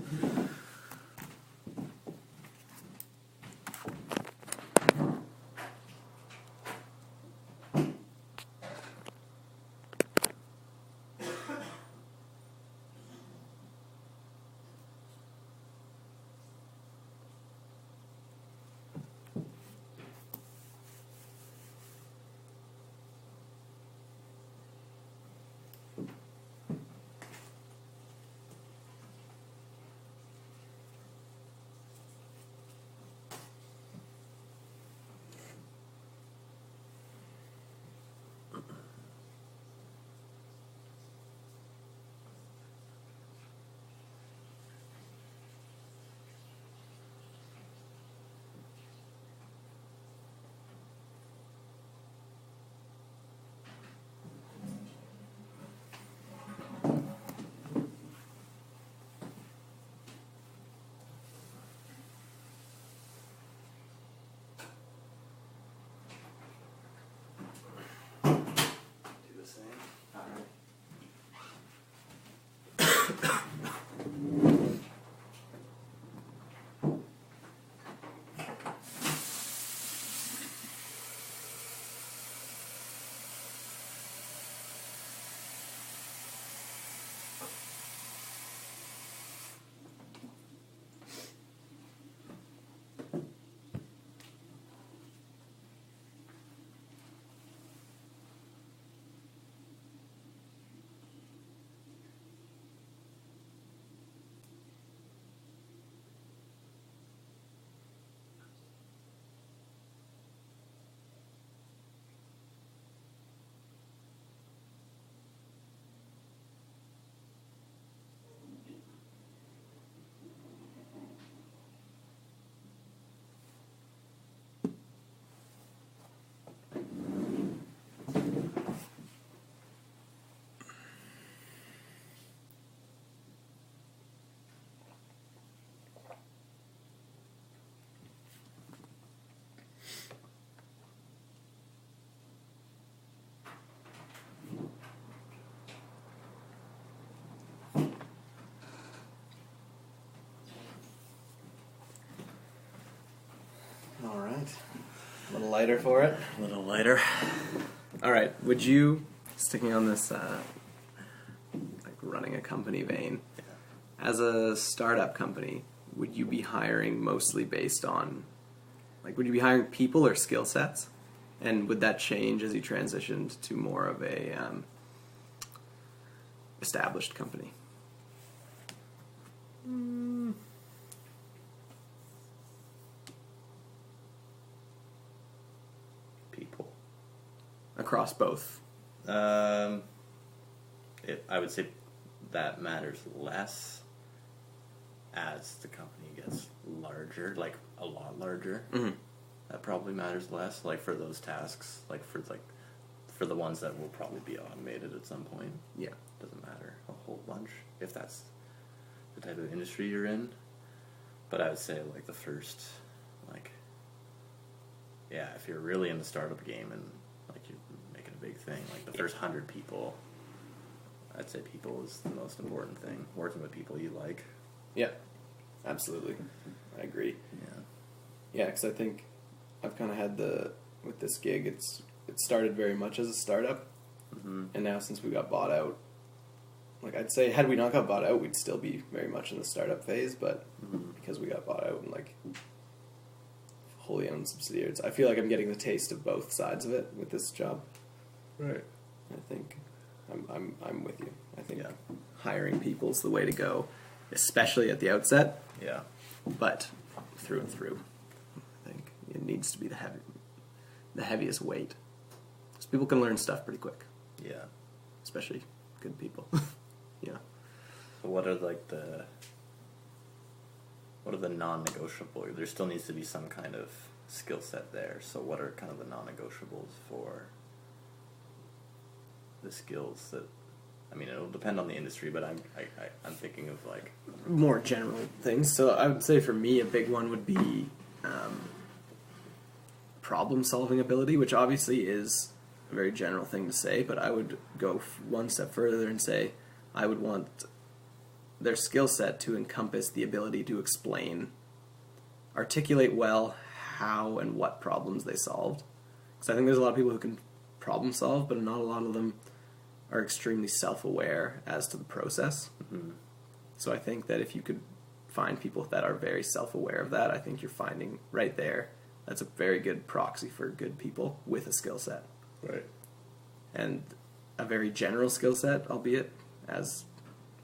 All right. A little lighter for it. A little lighter. All right. Would you, sticking on this, like running a company vein, as a startup company, would you be hiring mostly based on, like, would you be hiring people or skill sets? And would that change as you transitioned to more of a established company? People. Across both? I would say that matters less as the company gets larger, like a lot larger. Mm-hmm. That probably matters less, like for those tasks, like for the ones that will probably be automated at some point. Yeah. Doesn't matter a whole bunch if that's the type of industry you're in. But I would say like the first, like, yeah, if you're really in the startup game and like you're making a big thing, like the first 100 people, I'd say people is the most important thing. Working with people you like. Yeah, absolutely. I agree. Yeah. Yeah, because I think I've kind of had with this gig, it started very much as a startup, and now since we got bought out, like I'd say had we not got bought out, we'd still be very much in the startup phase, but because we got bought out and like wholly owned subsidiaries, I feel like I'm getting the taste of both sides of it with this job. Right. I think I'm with you. I think hiring people's the way to go, especially at the outset. Yeah. but through and through, I think it needs to be the heaviest weight. Because people can learn stuff pretty quick. Yeah. Especially good people. Yeah. So what are the non-negotiable? There still needs to be some kind of skill set there. So what are kind of the non-negotiables for the skills that? I mean, it'll depend on the industry, but I'm thinking of like more general things. So I would say for me, a big one would be problem-solving ability, which obviously is a very general thing to say, but I would go one step further and say I would want their skill set to encompass the ability to articulate well how and what problems they solved. Because I think there's a lot of people who can problem solve, but not a lot of them are extremely self-aware as to the process. Mm-hmm. So I think that if you could find people that are very self-aware of that, I think you're finding right there, that's a very good proxy for good people with a skill set. Right. And a very general skill set, albeit, as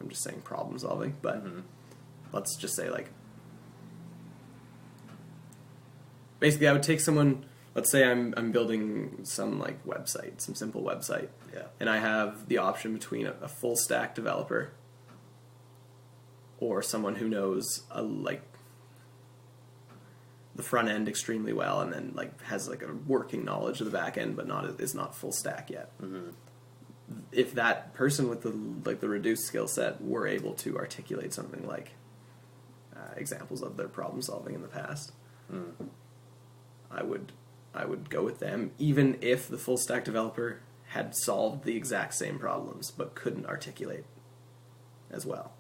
I'm just saying problem solving, but let's just say like, basically I would take someone, let's say I'm building some like website, some simple website, and I have the option between a full stack developer or someone who knows like the front end extremely well and then like has like a working knowledge of the back end, but is not full stack yet. Mm-hmm. If that person with the reduced skill set were able to articulate something like examples of their problem solving in the past, I would go with them, even if the full stack developer had solved the exact same problems but couldn't articulate as well.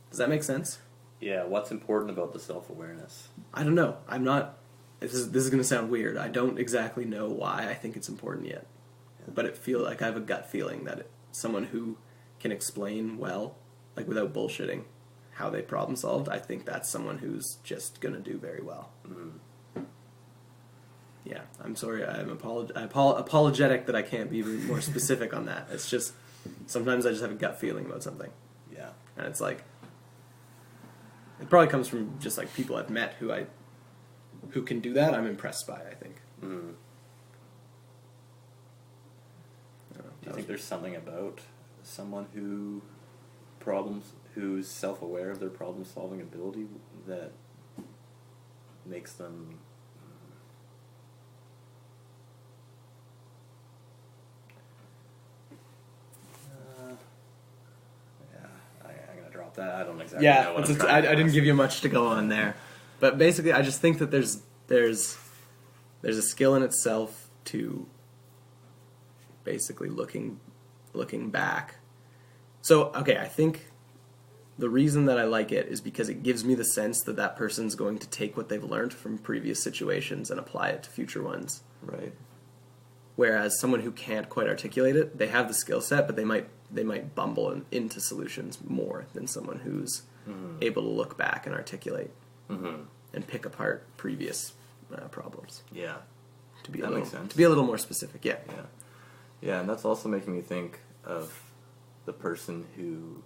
Does that make sense? Yeah. What's important about the self-awareness? I don't know. I'm not. This is going to sound weird. I don't exactly know why I think it's important yet, but it feels like I have a gut feeling that someone who can explain well, like without bullshitting, how they problem solved, I think that's someone who's just going to do very well. Mm-hmm. Yeah, I'm sorry. I'm apologetic that I can't be more specific on that. It's just sometimes I just have a gut feeling about something. Yeah, and it's like it probably comes from just like people I've met who can do that. I'm impressed by. I think. Mm-hmm. Do you think there's something about someone who's self-aware of their problem-solving ability that makes them I'm gonna drop that. I don't exactly know what I'm trying to I didn't ask. give you much to go on there, but basically, I just think that there's a skill in itself to basically looking back. So, okay, I think the reason that I like it is because it gives me the sense that that person's going to take what they've learned from previous situations and apply it to future ones. Right. Whereas someone who can't quite articulate it, they have the skill set, but they might bumble into solutions more than someone who's able to look back and articulate and pick apart previous problems. Yeah. That makes sense. To be a little more specific, yeah. Yeah. Yeah, and that's also making me think of the person who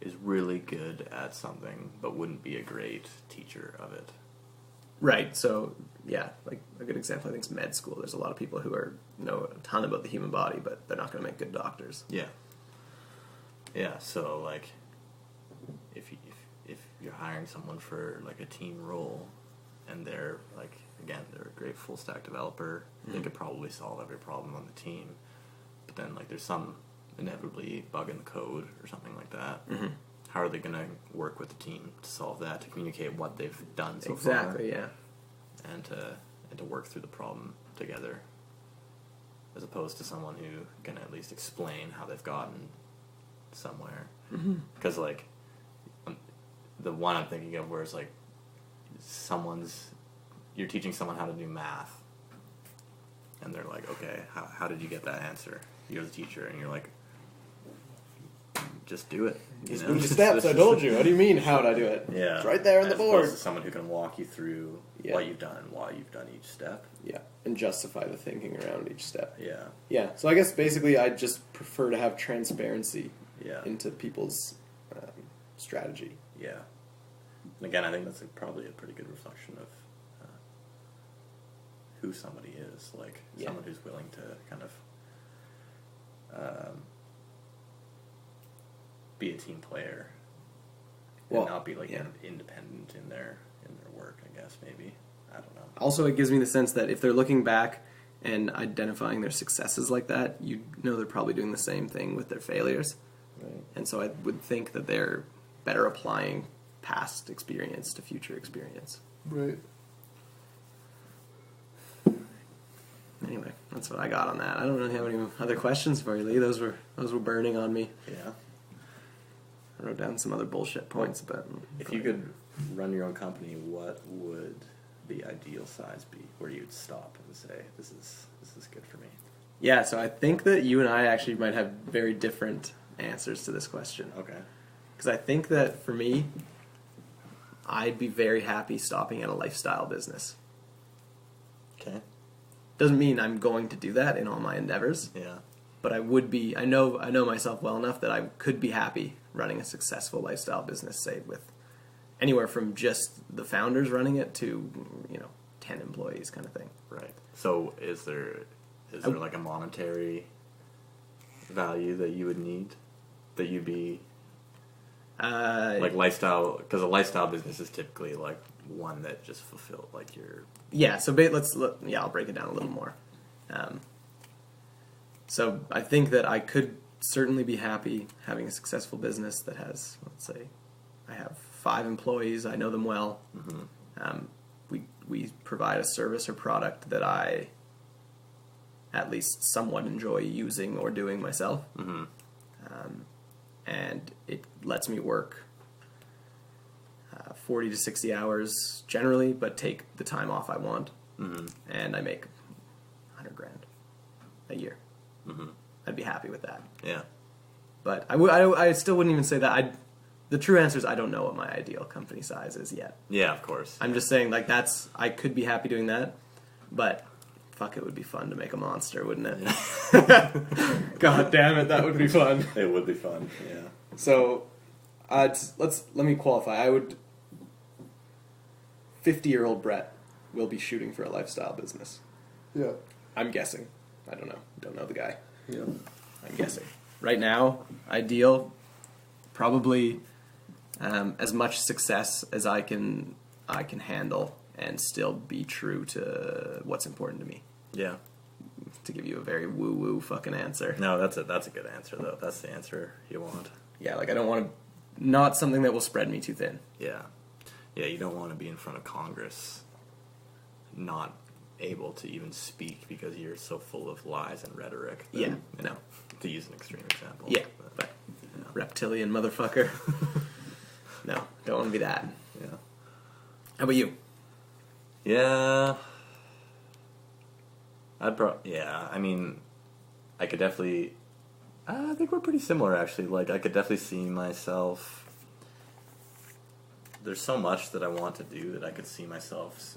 is really good at something but wouldn't be a great teacher of it. Right, so, yeah, like a good example I think is med school. There's a lot of people who know a ton about the human body, but they're not going to make good doctors. Yeah. Yeah, so, like, if you're hiring someone for, like, a team role, and they're, like, again, they're a great full-stack developer, they could probably solve every problem on the team, but then, like, there's some inevitably bug in the code or something like that. How are they going to work with the team to solve that, to communicate what they've done so far? Exactly, yeah. And to work through the problem together, as opposed to someone who can at least explain how they've gotten somewhere. Because, like, the one I'm thinking of where it's like you're teaching someone how to do math, and they're like, okay, how did you get that answer? You're the teacher, and you're like, just do it. Just do the steps, I told you. What do you mean, how'd I do it? Yeah. It's right there on the board. As opposed to someone who can walk you through what you've done and why you've done each step. Yeah, and justify the thinking around each step. Yeah. Yeah, so I guess basically I just prefer to have transparency Yeah. into people's strategy. Yeah. And again, I think that's probably a pretty good reflection of who somebody is. Like, someone who's willing to kind of be a team player and not be like independent in their work, I guess, maybe. I don't know. Also, it gives me the sense that if they're looking back and identifying their successes like that, you know they're probably doing the same thing with their failures. Right. And so I would think that they're better applying past experience to future experience. Right. Anyway, that's what I got on that. I don't really have any other questions for you, Lee. Those were burning on me. Yeah. I wrote down some other bullshit points, but if you could run your own company, what would the ideal size be where you'd stop and say, this is good for me? Yeah, so I think that you and I actually might have very different answers to this question. Okay. Because I think that for me, I'd be very happy stopping at a lifestyle business. Okay. Doesn't mean I'm going to do that in all my endeavors. Yeah. But I would be. I know myself well enough that I could be happy running a successful lifestyle business, say with anywhere from just the founders running it to 10 employees kind of thing. Right. So is there like a monetary value that you would need, that you'd be like lifestyle? Because a lifestyle business is typically like one that just fulfilled like your... Yeah, so I'll break it down a little more. So I think that I could certainly be happy having a successful business that has, let's say, I have 5 employees, I know them well. Mm-hmm. We provide a service or product that I at least somewhat enjoy using or doing myself. Mm-hmm. And it lets me work 40 to 60 hours generally, but take the time off I want. Mm-hmm. And I make $100,000 a year. Mm-hmm. I'd be happy with that. Yeah. But I still wouldn't even say that. The true answer is I don't know what my ideal company size is yet. Yeah, of course. I'm just saying, like, I could be happy doing that, but fuck, it would be fun to make a monster, wouldn't it? God damn it, that would be fun. It would be fun, yeah. So, let me qualify. 50-year-old Brett will be shooting for a lifestyle business. Yeah. I'm guessing. I don't know. Don't know the guy. Yeah. I'm guessing. Right now, ideal, probably as much success as I can handle and still be true to what's important to me. Yeah. To give you a very woo-woo fucking answer. No, that's a good answer, though. That's the answer you want. Yeah, like I don't want to... Not something that will spread me too thin. Yeah. Yeah, you don't want to be in front of Congress not able to even speak because you're so full of lies and rhetoric. Yeah, no. To use an extreme example. Yeah, but reptilian motherfucker. No, don't want to be that. Yeah. How about you? Yeah. I mean, I could definitely... I think we're pretty similar, actually. Like, I could definitely see myself... There's so much that I want to do that I could see myself...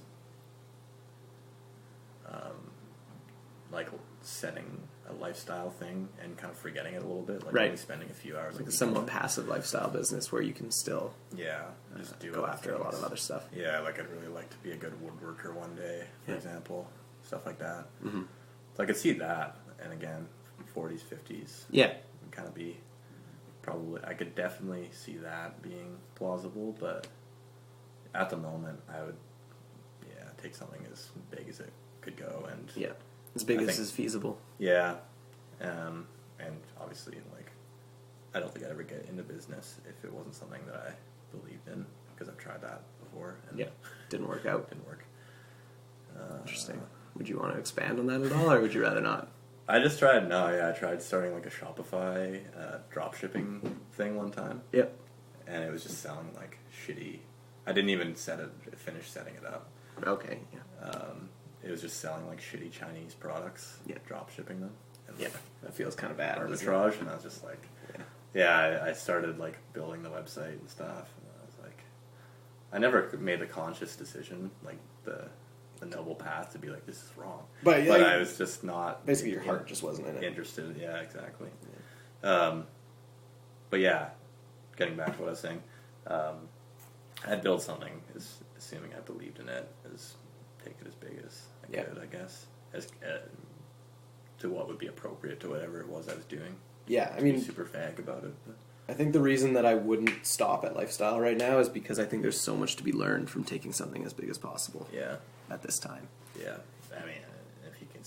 like setting a lifestyle thing and kind of forgetting it a little bit, like right. Only spending a few hours. Like a somewhat passive lifestyle business where you can still just go after a lot of other stuff. Yeah, like I'd really like to be a good woodworker one day, for example, stuff like that. Mm-hmm. So I could see that, and again, 40s, 50s. Yeah, kind of be probably. I could definitely see that being plausible, but at the moment, I would, take something as big as it could go, and as big as is feasible. Yeah, and obviously, like, I don't think I'd ever get into business if it wasn't something that I believed in, because I've tried that before. And didn't work out. Didn't work. Interesting. Would you want to expand on that at all, or would you rather not? I just tried. I tried starting like a Shopify drop shipping thing one time. Yep. And it was just sounding like shitty. I didn't even finish setting it up. Okay. Yeah. It was just selling like shitty Chinese products. Yeah. Drop shipping them. And that feels kind of bad. Arbitrage, and I was just like, I started like building the website and stuff, and I was like, I never made the conscious decision, like the noble path to be like, this is wrong. But I was just not. Basically, your heart just wasn't in it. Interested. Yeah, exactly. Yeah. But getting back to what I was saying, I'd build something, assuming I believed in it, take it as big as I could, I guess, to what would be appropriate to whatever it was I was doing. Yeah, I mean, be super fag about it. But. I think the reason that I wouldn't stop at lifestyle right now is because I think there's so much to be learned from taking something as big as possible. Yeah. At this time. Yeah, I mean, if you can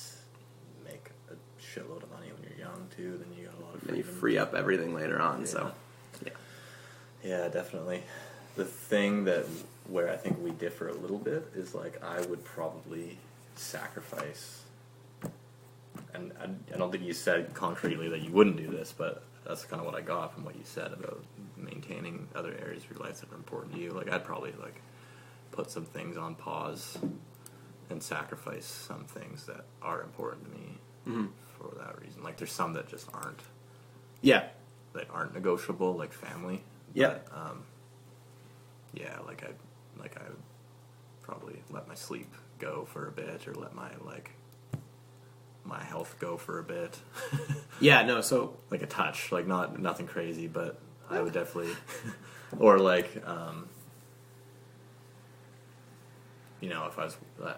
make a shitload of money when you're young too, then you got a lot of freedom. Then you free up everything later on. Yeah. So. Yeah, definitely. The thing where I think we differ a little bit is like I would probably sacrifice, and I don't think you said concretely that you wouldn't do this, but that's kind of what I got from what you said about maintaining other areas of your life that are important to you. Like I'd probably like put some things on pause and sacrifice some things that are important to me for that reason. Like there's some that just aren't. Yeah. That aren't negotiable, like family. Yeah. But, yeah, like I would probably let my sleep go for a bit, or let my health go for a bit. Yeah, no, so like a touch, like nothing crazy, but I would definitely, or like, if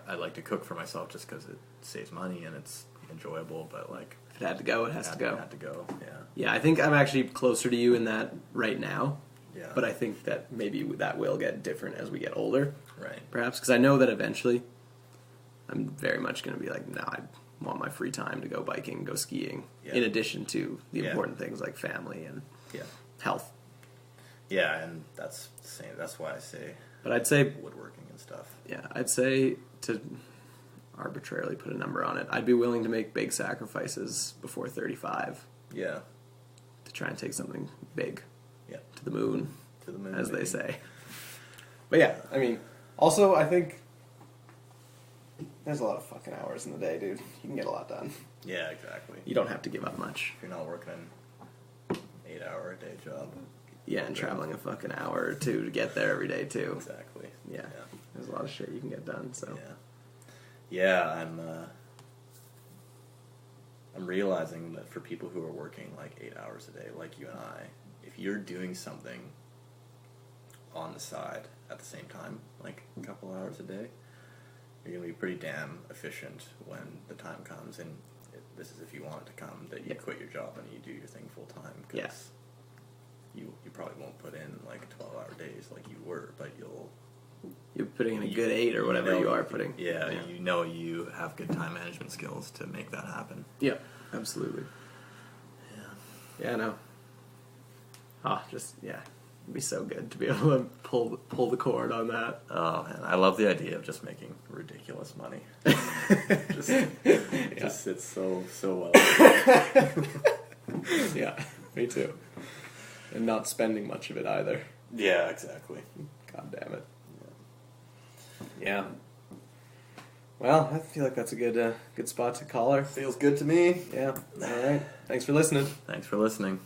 I'd like to cook for myself just because it saves money and it's enjoyable, but like if it had to go, it has to go. It had to go. Yeah. Yeah, I think I'm actually closer to you in that right now. Yeah. But I think that maybe that will get different as we get older. Right. Perhaps, because I know that eventually I'm very much going to be like, no, I want my free time to go biking, go skiing, in addition to the important things like family and health. Yeah, and that's the same. That's why I say. But I'd say woodworking and stuff. Yeah, I'd say to arbitrarily put a number on it, I'd be willing to make big sacrifices before 35. Yeah. To try and take something big. Yeah. To the moon, as maybe. they say. But yeah, I mean, also I think there's a lot of fucking hours in the day, dude. You can get a lot done. Yeah, exactly. You don't have to give up much. If you're not working an 8-hour a day job. Yeah, and traveling a fucking hour or two to get there every day too. Exactly. Yeah. There's a lot of shit you can get done, so. Yeah, I'm realizing that for people who are working like 8 hours a day, like you and I, if you're doing something on the side at the same time, like a couple hours a day, you're going to be pretty damn efficient when the time comes, and this is if you want it to come, that you quit your job and you do your thing full time, because you probably won't put in like 12-hour days like you were, but you're putting in a good 8 or whatever you are putting. Yeah, you know you have good time management skills to make that happen. Yeah, absolutely. Yeah, no. It'd be so good to be able to pull the cord on that. Oh man, I love the idea of just making ridiculous money. just sits so well. Yeah, me too. And not spending much of it either. Yeah, exactly. God damn it. Yeah. Well, I feel like that's a good spot to call her. Feels good to me. Yeah. All right. Thanks for listening. Thanks for listening.